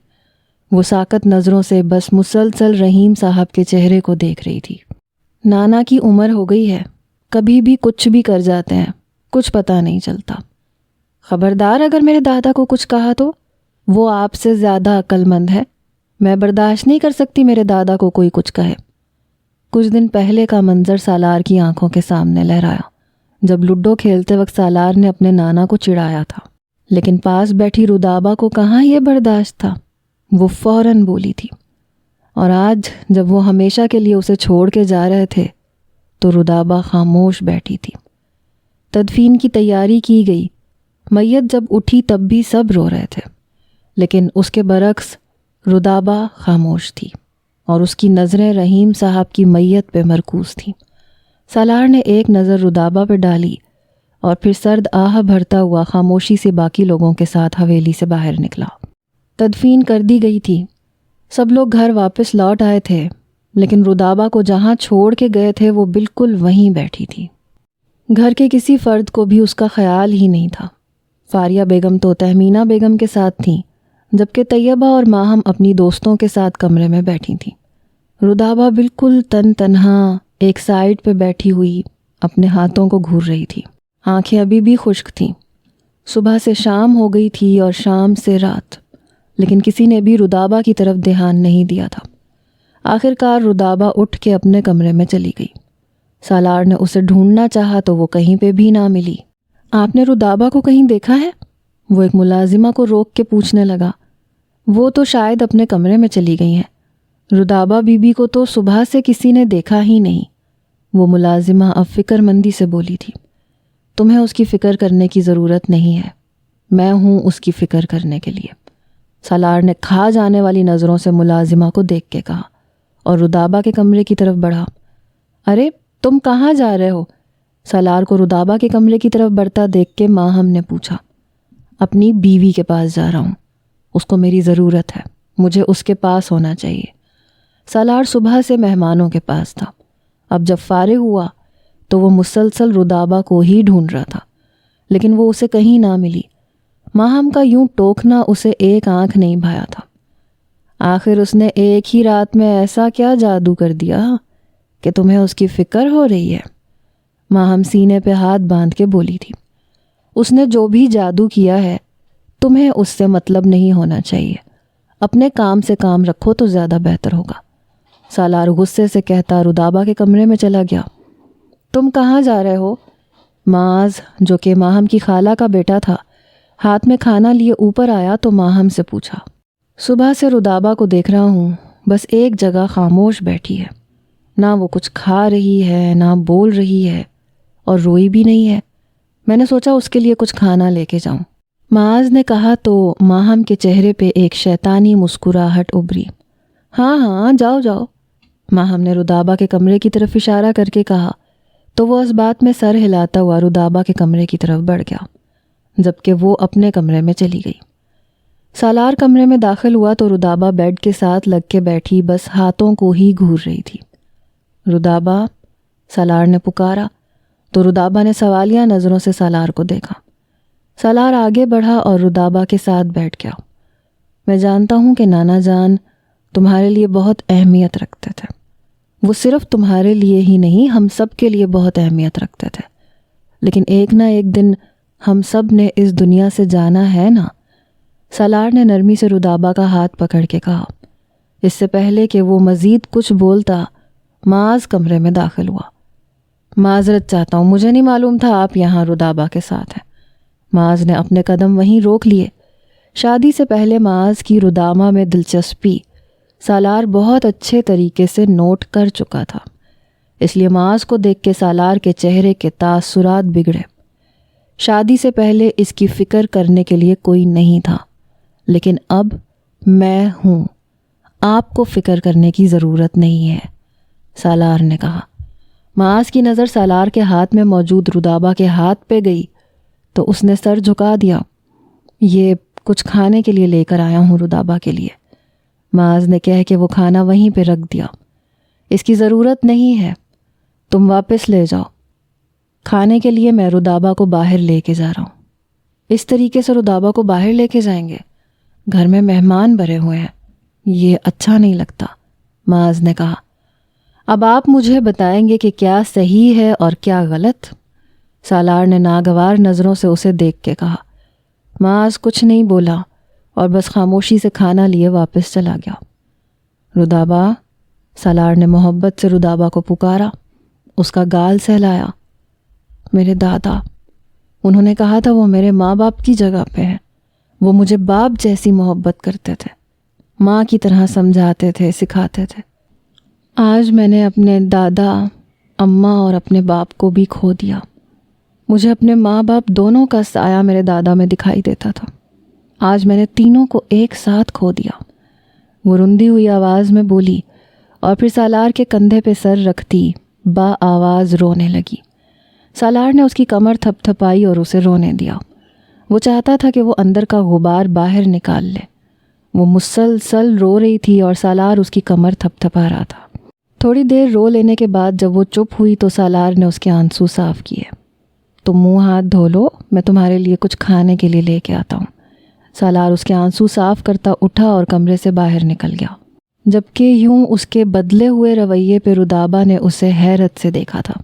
وہ ساکت نظروں سے بس مسلسل رحیم صاحب کے چہرے کو دیکھ رہی تھی۔ نانا کی عمر ہو گئی ہے، کبھی بھی کچھ بھی کر جاتے ہیں، کچھ پتہ نہیں چلتا۔ خبردار اگر میرے دادا کو کچھ کہا تو وہ آپ سے زیادہ عقل مند ہے۔ میں برداشت نہیں کر سکتی میرے دادا کو کوئی کچھ کہے۔ کچھ دن پہلے کا منظر سالار کی آنکھوں کے سامنے لہرایا جب لوڈو کھیلتے وقت سالار نے اپنے نانا کو چڑھایا تھا، لیکن پاس بیٹھی رودابہ کو کہاں یہ برداشت تھا۔ وہ فوراً بولی تھی، اور آج جب وہ ہمیشہ کے لیے اسے چھوڑ کے جا رہے تھے تو رودابہ خاموش بیٹھی تھی۔ تدفین کی تیاری کی گئی۔ میت جب اٹھی تب بھی سب رو رہے تھے، لیکن اس کے برعکس رودابہ خاموش تھی اور اس کی نظریں رحیم صاحب کی میت پہ مرکوز تھیں۔ سالار نے ایک نظر رودابہ پہ ڈالی اور پھر سرد آہ بھرتا ہوا خاموشی سے باقی لوگوں کے ساتھ حویلی سے باہر نکلا۔ تدفین کر دی گئی تھی، سب لوگ گھر واپس لوٹ آئے تھے، لیکن رودابہ کو جہاں چھوڑ کے گئے تھے وہ بالکل وہیں بیٹھی تھی۔ گھر کے کسی فرد کو بھی اس کا خیال ہی نہیں تھا۔ فاریہ بیگم تو تہمینہ بیگم کے ساتھ تھیں، جبکہ طیبہ اور ماہم اپنی دوستوں کے ساتھ کمرے میں بیٹھی تھیں۔ رودابہ بالکل تنہا ایک سائیڈ پہ بیٹھی ہوئی اپنے ہاتھوں کو گھور رہی تھی۔ آنکھیں ابھی بھی خشک تھیں۔ صبح سے شام ہو گئی تھی اور شام سے رات، لیکن کسی نے بھی رودابہ کی طرف دھیان نہیں دیا تھا۔ آخرکار رودابہ اٹھ کے اپنے کمرے میں چلی گئی۔ سالار نے اسے ڈھونڈنا چاہا تو وہ کہیں پہ بھی نہ ملی۔ آپ نے رودابہ کو کہیں دیکھا ہے؟ وہ ایک ملازمہ کو روک کے پوچھنے لگا۔ وہ تو شاید اپنے کمرے میں چلی گئی ہیں۔ رودابہ بی بی کو تو صبح سے کسی نے دیکھا ہی نہیں، وہ ملازمہ اب فکر مندی سے بولی تھی۔ تمہیں اس کی فکر کرنے کی ضرورت نہیں ہے، میں ہوں اس کی فکر کرنے کے لیے۔ سالار نے کھا جانے والی نظروں سے ملازمہ کو دیکھ کے کہا اور رودابہ کے کمرے کی طرف بڑھا۔ ارے تم کہاں جا رہے ہو؟ سالار کو رودابہ کے کمرے کی طرف بڑھتا دیکھ کے ماہم نے پوچھا۔ اپنی بیوی کے پاس جا رہا ہوں، اس کو میری ضرورت ہے، مجھے اس کے پاس ہونا چاہیے۔ سالار صبح سے مہمانوں کے پاس تھا، اب جب فارغ ہوا تو وہ مسلسل رودابہ کو ہی ڈھونڈ رہا تھا، لیکن وہ اسے کہیں نہ ملی۔ ماہم کا یوں ٹوکنا اسے ایک آنکھ نہیں بھایا تھا۔ آخر اس نے ایک ہی رات میں ایسا کیا جادو کر دیا کہ تمہیں اس کی فکر ہو رہی ہے؟ ماہم سینے پہ ہاتھ باندھ کے بولی تھی۔ اس نے جو بھی جادو کیا ہے تمہیں اس سے مطلب نہیں ہونا چاہیے، اپنے کام سے کام رکھو تو زیادہ بہتر ہوگا۔ سالار غصے سے کہتا رودابہ کے کمرے میں چلا گیا۔ تم کہاں جا رہے ہو؟ معاذ جو کہ ماہم کی خالہ کا بیٹا تھا ہاتھ میں کھانا لیے اوپر آیا تو ماہم سے پوچھا۔ صبح سے رودابہ کو دیکھ رہا ہوں، بس ایک جگہ خاموش بیٹھی ہے، نہ وہ کچھ کھا رہی ہے نہ بول رہی ہے اور روئی بھی نہیں ہے۔ میں نے سوچا اس کے لیے کچھ کھانا لے کے جاؤں۔ معاذ نے کہا تو ماہم کے چہرے پہ ایک شیطانی مسکراہٹ ابھری۔ ہاں ہاں جاؤ جاؤ، ماہم نے رودابہ کے کمرے کی طرف اشارہ کر کے کہا تو وہ اس بات میں سر ہلاتا ہوا رودابہ کے کمرے کی طرف بڑھ گیا، جبکہ وہ اپنے کمرے میں چلی گئی۔ سالار کمرے میں داخل ہوا تو رودابہ بیڈ کے ساتھ لگ کے بیٹھی بس ہاتھوں کو ہی گھور رہی تھی۔ رودابہ، سالار نے پکارا تو رودابہ نے سوالیہ نظروں سے سالار کو دیکھا۔ سالار آگے بڑھا اور رودابہ کے ساتھ بیٹھ گیا۔ میں جانتا ہوں کہ نانا جان تمہارے لیے بہت اہمیت رکھتے تھے، وہ صرف تمہارے لیے ہی نہیں ہم سب کے لیے بہت اہمیت رکھتے تھے، لیکن ایک نہ ایک دن ہم سب نے اس دنیا سے جانا ہے نا۔ سالار نے نرمی سے رودابہ کا ہاتھ پکڑ کے کہا۔ اس سے پہلے کہ وہ مزید کچھ بولتا معاذ کمرے میں داخل ہوا۔ معذرت چاہتا ہوں، مجھے نہیں معلوم تھا آپ یہاں رودابہ کے ساتھ ہیں۔ معاذ نے اپنے قدم وہیں روک لیے۔ شادی سے پہلے معاذ کی رودابہ میں دلچسپی سالار بہت اچھے طریقے سے نوٹ کر چکا تھا، اس لیے معاذ کو دیکھ کے سالار کے چہرے کے تاثرات بگڑے۔ شادی سے پہلے اس کی فکر کرنے کے لیے کوئی نہیں تھا، لیکن اب میں ہوں، آپ کو فکر کرنے کی ضرورت نہیں ہے، سالار نے کہا۔ معاذ کی نظر سالار کے ہاتھ میں موجود رودابہ کے ہاتھ پہ گئی تو اس نے سر جھکا دیا۔ یہ کچھ کھانے کے لیے لے کر آیا ہوں رودابہ کے لیے، معاذ نے کہہ کے وہ کھانا وہیں پہ رکھ دیا۔ اس کی ضرورت نہیں ہے، تم واپس لے جاؤ۔ کھانے کے لیے میں رودابہ کو باہر لے کے جا رہا ہوں۔ اس طریقے سے رودابہ کو باہر لے کے جائیں گے؟ گھر میں مہمان بھرے ہوئے ہیں، یہ اچھا نہیں لگتا، معاذ نے کہا۔ اب آپ مجھے بتائیں گے کہ کیا صحیح ہے اور کیا غلط؟ سالار نے ناگوار نظروں سے اسے دیکھ کے کہا۔ معاذ کچھ نہیں بولا اور بس خاموشی سے کھانا لیے واپس چلا گیا۔ رودابہ، سالار نے محبت سے رودابہ کو پکارا، اس کا گال سہلایا۔ میرے دادا، انہوں نے کہا تھا وہ میرے ماں باپ کی جگہ پہ ہیں، وہ مجھے باپ جیسی محبت کرتے تھے، ماں کی طرح سمجھاتے تھے، سکھاتے تھے۔ آج میں نے اپنے دادا، اماں اور اپنے باپ کو بھی کھو دیا۔ مجھے اپنے ماں باپ دونوں کا سایہ میرے دادا میں دکھائی دیتا تھا، آج میں نے تینوں کو ایک ساتھ کھو دیا، وہ رندی ہوئی آواز میں بولی اور پھر سالار کے کندھے پہ سر رکھتی با آواز رونے لگی۔ سالار نے اس کی کمر تھپ تھپائی اور اسے رونے دیا۔ وہ چاہتا تھا کہ وہ اندر کا غبار باہر نکال لے۔ وہ مسلسل رو رہی تھی اور سالار اس کی کمر تھپ تھپا رہا تھا۔ تھوڑی دیر رو لینے کے بعد جب وہ چپ ہوئی تو سالار نے اس کے آنسو صاف کیے۔ تم منہ ہاتھ دھو لو، میں تمہارے لیے کچھ کھانے کے لیے لے کے آتا ہوں۔ سالار اس کے آنسو صاف کرتا اٹھا اور کمرے سے باہر نکل گیا، جبکہ یوں اس کے بدلے ہوئے رویے پہ رودابہ نے اسے حیرت سے دیکھا تھا۔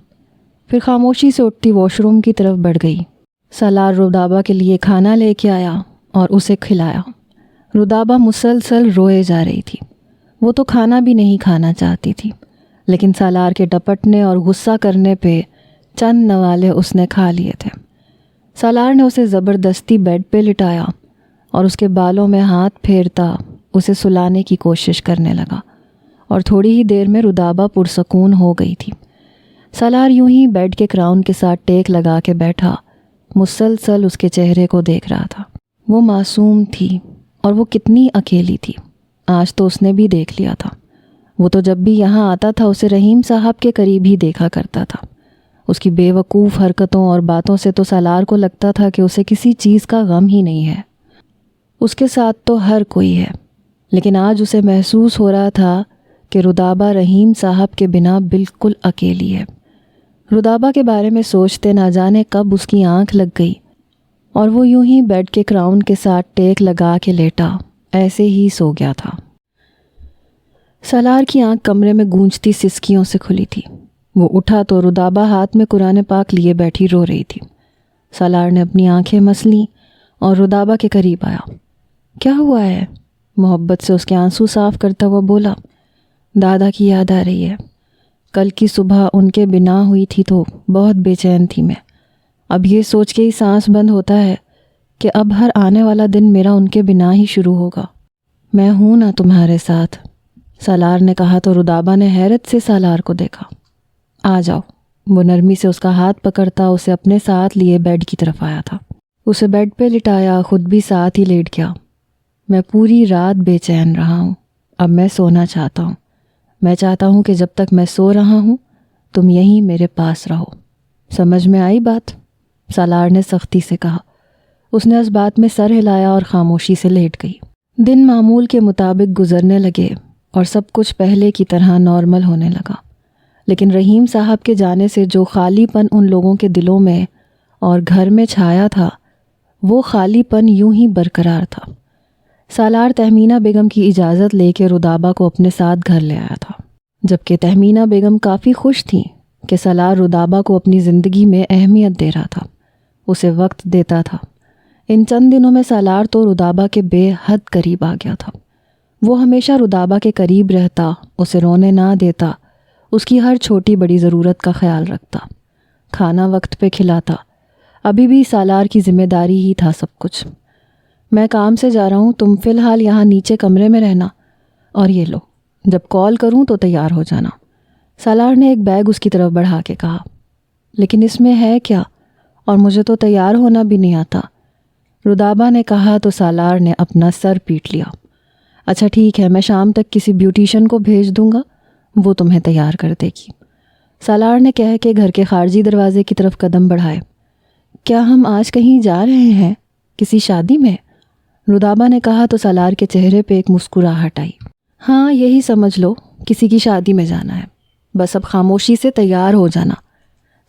پھر خاموشی سے اٹھتی واش روم کی طرف بڑھ گئی۔ سالار رودابہ کے لیے کھانا لے کے آیا اور اسے کھلایا۔ رودابہ مسلسل روئے جا رہی تھی۔ وہ تو کھانا بھی نہیں کھانا چاہتی تھی، لیکن سالار کے ڈپٹنے اور غصہ کرنے پہ چند نوالے اس نے کھا لیے تھے۔ سالار نے اسے زبردستی بیڈ پہ لٹایا اور اس کے بالوں میں ہاتھ پھیرتا اسے سلانے کی کوشش کرنے لگا، اور تھوڑی ہی دیر میں رودابہ پرسکون ہو گئی تھی۔ سالار یوں ہی بیڈ کے کراؤن کے ساتھ ٹیک لگا کے بیٹھا مسلسل اس کے چہرے کو دیکھ رہا تھا۔ وہ معصوم تھی اور وہ کتنی اکیلی تھی، آج تو اس نے بھی دیکھ لیا تھا۔ وہ تو جب بھی یہاں آتا تھا اسے رحیم صاحب کے قریب ہی دیکھا کرتا تھا۔ اس کی بے وقوف حرکتوں اور باتوں سے تو سالار کو لگتا تھا کہ اسے کسی چیز کا غم ہی نہیں ہے۔ اس کے ساتھ تو ہر کوئی ہے، لیکن آج اسے محسوس ہو رہا تھا کہ رودابہ رحیم صاحب کے بنا بالکل اکیلی ہے۔ رودابہ کے بارے میں سوچتے نہ جانے کب اس کی آنکھ لگ گئی اور وہ یوں ہی بیڈ کے کراؤن کے ساتھ ٹیک لگا کے لیٹا ایسے ہی سو گیا تھا۔ سالار کی آنکھ کمرے میں گونجتی سسکیوں سے کھلی تھی۔ وہ اٹھا تو رودابہ ہاتھ میں قرآن پاک لیے بیٹھی رو رہی تھی۔ سالار نے اپنی آنکھیں مسلیں اور رودابہ کے قریب آیا۔ کیا ہوا ہے؟ محبت سے اس کے آنسو صاف کرتا ہوا بولا۔ دادا کی یاد آ رہی ہے، کل کی صبح ان کے بنا ہوئی تھی تو بہت بے چین تھی میں۔ اب یہ سوچ کے ہی سانس بند ہوتا ہے کہ اب ہر آنے والا دن میرا ان کے بنا ہی شروع ہوگا۔ میں ہوں نا تمہارے ساتھ، سالار نے کہا تو رودابہ نے حیرت سے سالار کو دیکھا۔ آ جاؤ، وہ نرمی سے اس کا ہاتھ پکڑتا اسے اپنے ساتھ لیے بیڈ کی طرف آیا تھا۔ اسے بیڈ پہ لٹایا، خود بھی ساتھ ہی لیٹ گیا۔ میں پوری رات بے چین رہا ہوں، اب میں سونا چاہتا ہوں۔ میں چاہتا ہوں کہ جب تک میں سو رہا ہوں تم یہیں میرے پاس رہو۔ سمجھ میں آئی بات؟ سالار نے سختی سے کہا۔ اس نے اس بات میں سر ہلایا اور خاموشی سے لیٹ گئی۔ دن معمول کے مطابق گزرنے لگے اور سب کچھ پہلے کی طرح نارمل ہونے لگا۔ لیکن رحیم صاحب کے جانے سے جو خالی پن ان لوگوں کے دلوں میں اور گھر میں چھایا تھا، وہ خالی پن یوں ہی برقرار تھا۔ سالار تہمینہ بیگم کی اجازت لے کے رودابہ کو اپنے ساتھ گھر لے آیا تھا، جبکہ تہمینہ بیگم کافی خوش تھیں کہ سالار رودابہ کو اپنی زندگی میں اہمیت دے رہا تھا، اسے وقت دیتا تھا۔ ان چند دنوں میں سالار تو رودابہ کے بے حد قریب آ گیا تھا۔ وہ ہمیشہ رودابہ کے قریب رہتا، اسے رونے نہ دیتا، اس کی ہر چھوٹی بڑی ضرورت کا خیال رکھتا، کھانا وقت پہ کھلاتا۔ ابھی بھی سالار کی ذمہ داری ہی تھا سب کچھ۔ میں کام سے جا رہا ہوں، تم فی الحال یہاں نیچے کمرے میں رہنا، اور یہ لو، جب کال کروں تو تیار ہو جانا۔ سالار نے ایک بیگ اس کی طرف بڑھا کے کہا۔ لیکن اس میں ہے کیا؟ اور مجھے تو تیار ہونا بھی نہیں آتا، رودابہ نے کہا تو سالار نے اپنا سر پیٹ لیا۔ اچھا ٹھیک ہے، میں شام تک کسی بیوٹیشن کو بھیج دوں گا، وہ تمہیں تیار کر دے گی، سالار نے کہہ کے گھر کے خارجی دروازے کی طرف قدم بڑھائے۔ کیا ہم آج کہیں جا رہے ہیں، کسی شادی میں؟ رودابہ نے کہا تو سالار کے چہرے پہ ایک مسکراہٹ آئی۔ ہاں یہی سمجھ لو، کسی کی شادی میں جانا ہے، بس اب خاموشی سے تیار ہو جانا،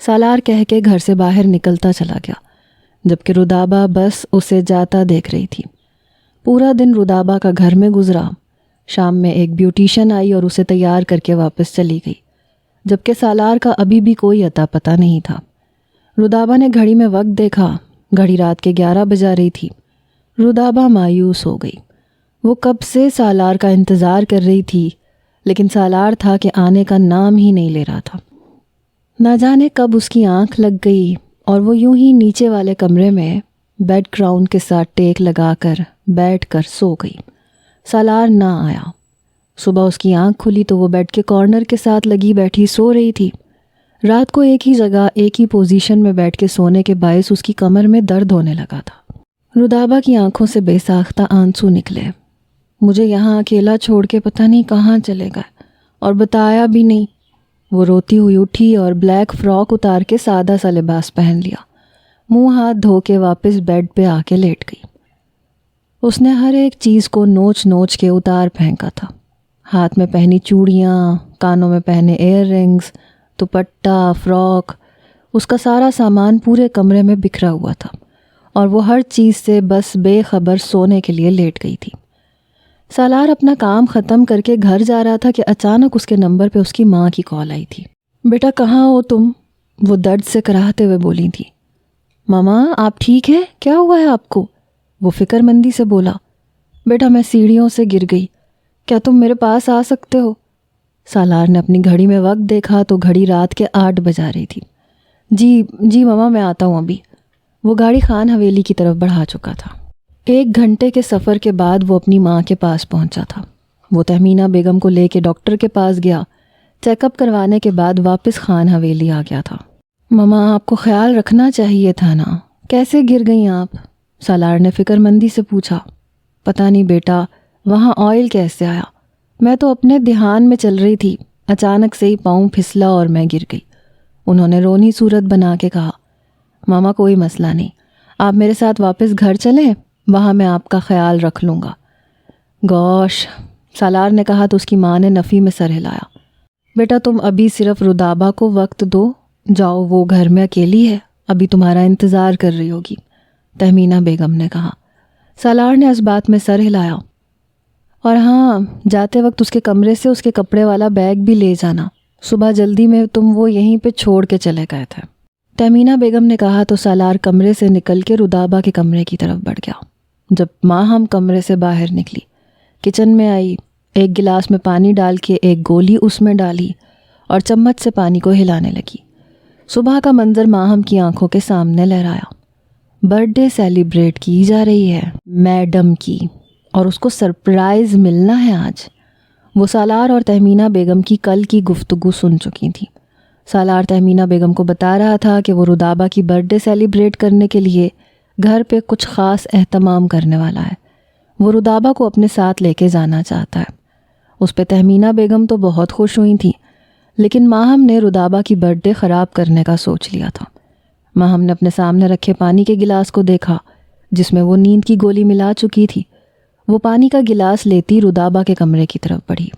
سالار کہہ کے گھر سے باہر نکلتا چلا گیا، جبکہ رودابہ بس اسے جاتا دیکھ رہی تھی۔ پورا دن رودابہ کا گھر میں گزرا۔ شام میں ایک بیوٹیشن آئی اور اسے تیار کر کے واپس چلی گئی، جبکہ سالار کا ابھی بھی کوئی اتا پتہ نہیں تھا۔ رودابہ نے گھڑی میں وقت دیکھا، گھڑی رات کے 11 بجا رہی تھی۔ رودابہ مایوس ہو گئی۔ وہ کب سے سالار کا انتظار کر رہی تھی، لیکن سالار تھا کہ آنے کا نام ہی نہیں لے رہا تھا۔ نہ جانے کب اس کی آنکھ لگ گئی اور وہ یوں ہی نیچے والے کمرے میں بیڈ گراؤنڈ کے ساتھ ٹیک لگا کر بیٹھ کر سو گئی۔ سالار نہ آیا۔ صبح اس کی آنکھ کھلی تو وہ بیڈ کے کارنر کے ساتھ لگی بیٹھی سو رہی تھی۔ رات کو ایک ہی جگہ ایک ہی پوزیشن میں بیٹھ کے سونے کے باعث اس کی کمر میں درد ہونے لگا تھا۔ رودابہ کی آنکھوں سے بے ساختہ آنسو نکلے۔ مجھے یہاں اکیلا چھوڑ کے پتہ نہیں کہاں چلے گئے، اور بتایا بھی نہیں۔ وہ روتی ہوئی اٹھی اور بلیک فراک اتار کے سادہ سا لباس پہن لیا، منہ ہاتھ دھو کے واپس بیڈ پہ آ کے لیٹ گئی۔ اس نے ہر ایک چیز کو نوچ نوچ کے اتار پھینکا تھا، ہاتھ میں پہنی چوڑیاں، کانوں میں پہنے ایئر رنگز، دوپٹہ، فراک، اس کا سارا سامان پورے کمرے میں بکھرا ہوا تھا، اور وہ ہر چیز سے بس بے خبر سونے کے لیے لیٹ گئی تھی۔ سالار اپنا کام ختم کر کے گھر جا رہا تھا کہ اچانک اس کے نمبر پہ اس کی ماں کی کال آئی تھی۔ بیٹا کہاں ہو تم؟ وہ درد سے کراہتے ہوئے بولی تھی۔ ماما آپ ٹھیک ہیں؟ کیا ہوا ہے آپ کو؟ وہ فکر مندی سے بولا۔ بیٹا میں سیڑھیوں سے گر گئی، کیا تم میرے پاس آ سکتے ہو؟ سالار نے اپنی گھڑی میں وقت دیکھا تو گھڑی رات کے 8 بجا رہی تھی۔ جی ماما میں آتا ہوں ابھی۔ وہ گاڑی خان حویلی کی طرف بڑھا چکا تھا۔ 1 گھنٹے کے سفر کے بعد وہ اپنی ماں کے پاس پہنچا تھا۔ وہ تہمینہ بیگم کو لے کے ڈاکٹر کے پاس گیا۔ چیک اپ کروانے کے بعد واپس خان حویلی آ گیا تھا۔ ماما آپ کو خیال رکھنا چاہیے تھا نا، کیسے گر گئیں آپ؟ سالار نے فکر مندی سے پوچھا۔ پتہ نہیں بیٹا، وہاں آئل کیسے آیا؟ میں تو اپنے دھیان میں چل رہی تھی، اچانک سے ہی پاؤں پھسلا اور میں گر گئی، انہوں نے رونی صورت بنا کے کہا۔ ماما کوئی مسئلہ نہیں، آپ میرے ساتھ واپس گھر چلیں، وہاں میں آپ کا خیال رکھ لوں گا۔ گوش، سالار نے کہا تو اس کی ماں نے نفی میں سر ہلایا۔ بیٹا تم ابھی صرف رودابہ کو وقت دو، جاؤ وہ گھر میں اکیلی ہے، ابھی تمہارا انتظار کر رہی ہوگی، تہمینہ بیگم نے کہا۔ سالار نے اس بات میں سر ہلایا۔ اور ہاں، جاتے وقت اس کے کمرے سے اس کے کپڑے والا بیگ بھی لے جانا، صبح جلدی میں تم وہ یہیں پہ چھوڑ کے چلے گئے تھے، تہمینہ بیگم نے کہا تو سالار کمرے سے نکل کے رودابہ کے کمرے کی طرف بڑھ گیا۔ جب ماں ہم کمرے سے باہر نکلی، کچن میں آئی، ایک گلاس میں پانی ڈال کے ایک گولی اس میں ڈالی اور چمچ سے پانی کو ہلانے لگی۔ صبح کا منظر ماہم کی آنکھوں کے سامنے لہرایا۔ برتھ ڈے سیلیبریٹ کی جا رہی ہے میڈم کی، اور اس کو سرپرائز ملنا ہے آج۔ وہ سالار اور تہمینہ بیگم کی کل کی گفتگو سن چکی تھی۔ سالار تہمینہ بیگم کو بتا رہا تھا کہ وہ رودابہ کی برتھ ڈے سیلیبریٹ کرنے کے لیے گھر پہ کچھ خاص اہتمام کرنے والا ہے، وہ رودابہ کو اپنے ساتھ لے کے جانا چاہتا ہے۔ اس پہ تہمینہ بیگم تو بہت خوش ہوئی تھیں، لیکن ماہم نے رودابہ کی برتھ ڈے خراب کرنے کا سوچ لیا تھا۔ ماہم نے اپنے سامنے رکھے پانی کے گلاس کو دیکھا جس میں وہ نیند کی گولی ملا چکی تھی۔ وہ پانی کا گلاس لیتی رودابہ کے کمرے کی طرف بڑھی۔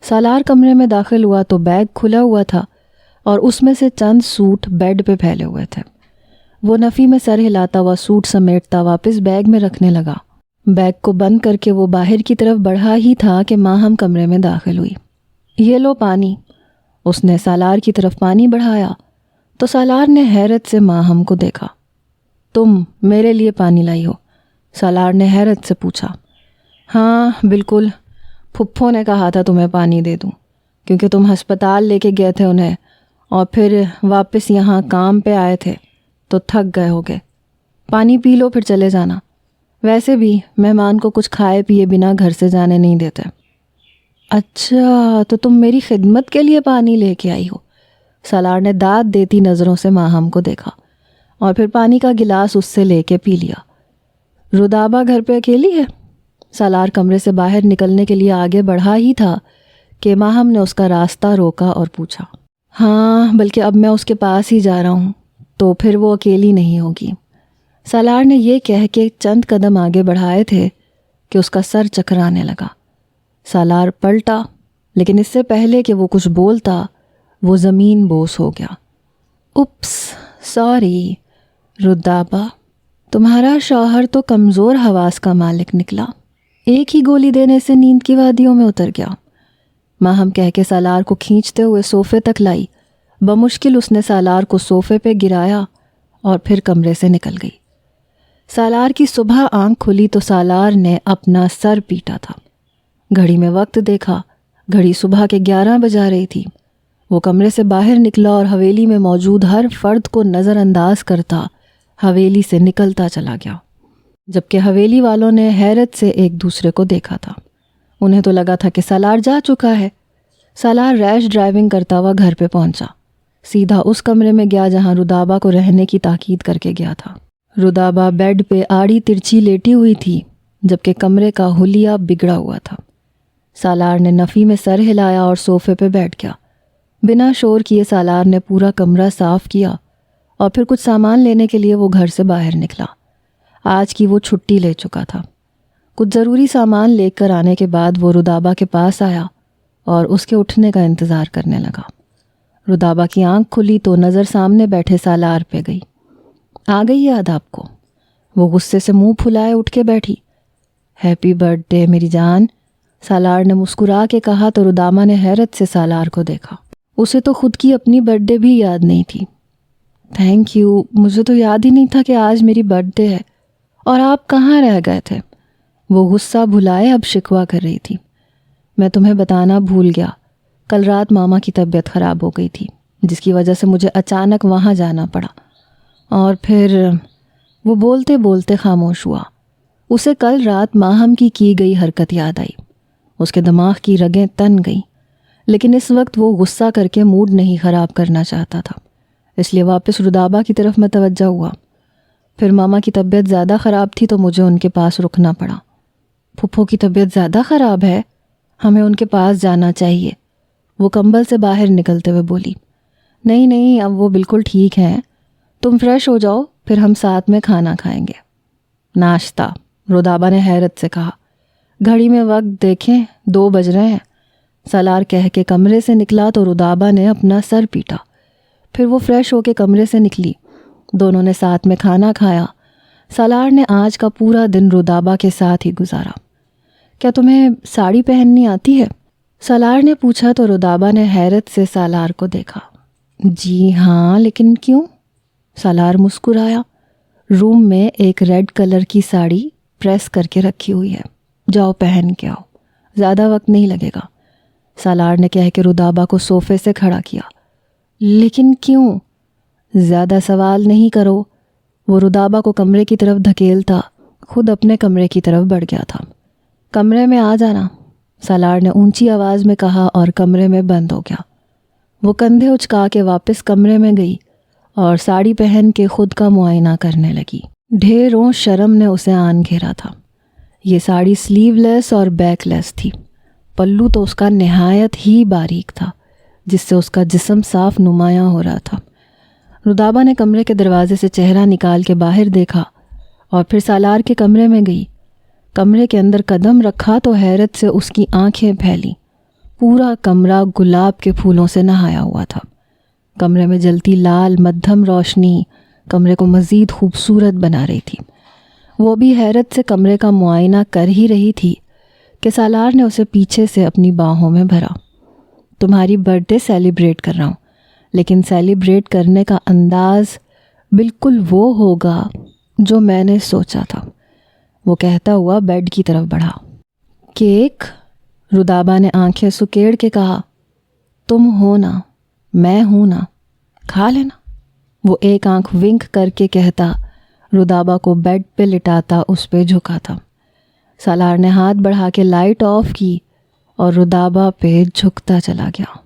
سالار کمرے میں داخل ہوا تو بیگ کھلا ہوا تھا اور اس میں سے چند سوٹ بیڈ پہ پھیلے ہوئے تھے۔ وہ نفی میں سر ہلاتا ہوا سوٹ سمیٹتا واپس بیگ میں رکھنے لگا۔ بیگ کو بند کر کے وہ باہر کی طرف بڑھا ہی تھا کہ ماہم کمرے میں داخل ہوئی۔ یہ لو پانی۔ اس نے سالار کی طرف پانی بڑھایا تو سالار نے حیرت سے ماہم کو دیکھا۔ تم میرے لیے پانی لائی ہو؟ سالار نے حیرت سے پوچھا۔ ہاں بالکل، پھپھو نے کہا تھا تمہیں پانی دے دوں، کیونکہ تم ہسپتال لے کے گئے تھے انہیں اور پھر واپس یہاں کام پہ آئے تھے تو تھک گئے ہوگے۔ پانی پی لو پھر چلے جانا، ویسے بھی مہمان کو کچھ کھائے پیے بنا گھر سے جانے نہیں دیتے۔ اچھا تو تم میری خدمت کے لیے پانی لے کے آئی ہو؟ سالار نے داد دیتی نظروں سے ماہم کو دیکھا اور پھر پانی کا گلاس اس سے لے کے پی لیا۔ رودابہ گھر پہ اکیلی ہے؟ سالار کمرے سے باہر نکلنے کے لیے آگے بڑھا ہی تھا کہ ماہم نے اس کا راستہ روکا اور پوچھا۔ ہاں، بلکہ اب میں اس کے پاس ہی جا رہا ہوں تو پھر وہ اکیلی نہیں ہوگی۔ سالار نے یہ کہہ کے چند قدم آگے بڑھائے تھے کہ اس کا سر چکرانے لگا۔ سالار پلٹا، لیکن اس سے پہلے کہ وہ کچھ بولتا وہ زمین بوس ہو گیا۔ اپس، سوری رودابہ، تمہارا شوہر تو کمزور حواس کا مالک نکلا، ایک ہی گولی دینے سے نیند کی وادیوں میں اتر گیا۔ ماہم کہہ کے سالار کو کھینچتے ہوئے صوفے تک لائی۔ بمشکل اس نے سالار کو صوفے پہ گرایا اور پھر کمرے سے نکل گئی۔ سالار کی صبح آنکھ کھلی تو سالار نے اپنا سر پیٹا تھا۔ گھڑی میں وقت دیکھا، گھڑی صبح کے 11 بجا رہی تھی۔ وہ کمرے سے باہر نکلا اور حویلی میں موجود ہر فرد کو نظر انداز کرتا حویلی سے نکلتا چلا گیا، جبکہ حویلی والوں نے حیرت سے ایک دوسرے کو دیکھا تھا۔ انہیں تو لگا تھا کہ سالار جا چکا ہے۔ سالار ریش ڈرائیونگ کرتا ہوا گھر پہ پہنچا، سیدھا اس کمرے میں گیا جہاں رودابہ کو رہنے کی تاکید کر کے گیا تھا۔ رودابہ بیڈ پہ آڑی ترچھی لیٹی ہوئی تھی، جبکہ کمرے کا حلیہ بگڑا ہوا تھا۔ سالار نے نفی میں سر ہلایا اور صوفے پہ بیٹھ گیا۔ بنا شور کیے سالار نے پورا کمرہ صاف کیا اور پھر کچھ سامان لینے کے لیے وہ گھر سے باہر نکلا۔ آج کی وہ چھٹی لے چکا تھا۔ کچھ ضروری سامان لے کر آنے کے بعد وہ رودابہ کے پاس آیا اور اس کے اٹھنے کا انتظار کرنے لگا۔ رودابہ کی آنکھ کھلی تو نظر سامنے بیٹھے سالار پہ گئی۔ آ گئی یاد آپ کو؟ وہ غصے سے منہ پھلائے اٹھ کے بیٹھی۔ ہیپی برتھ ڈے میری جان، سالار نے مسکرا کے کہا تو رودابہ نے حیرت سے سالار کو دیکھا۔ اسے تو خود کی اپنی برتھ ڈے بھی یاد نہیں تھی۔ تھینک یو، مجھے تو یاد ہی نہیں تھا کہ آج میری برتھ ڈے ہے، اور آپ کہاں رہ گئے تھے؟ وہ غصہ بھلائے اب شکوہ کر رہی تھی۔ میں تمہیں بتانا بھول گیا، کل رات ماما کی طبیعت خراب ہو گئی تھی، جس کی وجہ سے مجھے اچانک وہاں جانا پڑا، اور پھر وہ بولتے بولتے خاموش ہوا۔ اسے کل رات ماہم کی گئی حرکت یاد آئی۔ اس کے دماغ کی رگیں تن گئیں، لیکن اس وقت وہ غصہ کر کے موڈ نہیں خراب کرنا چاہتا تھا، اس لیے واپس رودابہ کی طرف متوجہ ہوا۔ پھر ماما کی طبیعت زیادہ خراب تھی تو مجھے ان کے پاس رکنا پڑا۔ پھپھو کی طبیعت زیادہ خراب ہے؟ ہمیں ان کے پاس جانا چاہیے، وہ کمبل سے باہر نکلتے ہوئے بولی۔ نہیں نہیں، اب وہ بالکل ٹھیک ہیں، تم فریش ہو جاؤ، پھر ہم ساتھ میں کھانا کھائیں گے۔ ناشتہ، رودابہ نے حیرت سے کہا۔ گھڑی میں وقت دیکھیں، 2 بج رہے ہیں۔ سالار کہہ کے کمرے سے نکلا تو رودابہ نے اپنا سر پیٹا۔ پھر وہ فریش ہو کے کمرے سے نکلی۔ دونوں نے ساتھ میں کھانا کھایا۔ سالار نے آج کا پورا دن رودابہ کے ساتھ ہی گزارا۔ کیا تمہیں ساڑی پہننی آتی ہے؟ سالار نے پوچھا تو رودابہ نے حیرت سے سالار کو دیکھا۔ جی ہاں، لیکن کیوں؟ سالار مسکرایا۔ روم میں ایک ریڈ کلر کی ساڑی پریس کر کے رکھی ہوئی ہے، جاؤ پہن کے آؤ، زیادہ وقت نہیں لگے گا، سالار نے کہہ کے رودابہ کو صوفے سے کھڑا کیا۔ لیکن کیوں؟ زیادہ سوال نہیں کرو۔ وہ رودابہ کو کمرے کی طرف دھکیلتا خود اپنے کمرے کی طرف بڑھ گیا تھا۔ کمرے میں آ جانا، سالار نے اونچی آواز میں کہا اور کمرے میں بند ہو گیا۔ وہ کندھے اچکا کے واپس کمرے میں گئی اور ساڑی پہن کے خود کا معائنہ کرنے لگی۔ ڈھیروں شرم نے اسے آن گھیرا تھا۔ یہ ساڑی سلیو لیس اور بیک لیس تھی۔ پلو تو اس کا نہایت ہی باریک تھا، جس سے اس کا جسم صاف نمایاں ہو رہا تھا۔ رودابہ نے کمرے کے دروازے سے چہرہ نکال کے باہر دیکھا اور پھر سالار کے کمرے میں گئی۔ کمرے کے اندر قدم رکھا تو حیرت سے اس کی آنکھیں پھیلیں۔ پورا کمرہ گلاب کے پھولوں سے نہایا ہوا تھا۔ کمرے میں جلتی لال مدھم روشنی کمرے کو مزید خوبصورت بنا رہی تھی۔ وہ بھی حیرت سے کمرے کا معائنہ کر ہی رہی تھی کہ سالار نے اسے پیچھے سے اپنی باہوں میں بھرا۔ تمہاری برتھ ڈے سیلیبریٹ کر رہا ہوں، لیکن سیلیبریٹ کرنے کا انداز بالکل وہ ہوگا جو میں نے سوچا تھا، وہ کہتا ہوا بیڈ کی طرف بڑھا۔ کیک؟ رودابا نے آنکھیں سکیڑ کے کہا۔ تم ہو نا، میں ہوں نا، کھا لینا، وہ ایک آنکھ ونک کر کے کہتا رودابا کو بیڈ پہ لٹاتا اس پہ جھکا تھا۔ سالار نے ہاتھ بڑھا کے لائٹ آف کی اور رودابا پہ جھکتا چلا گیا۔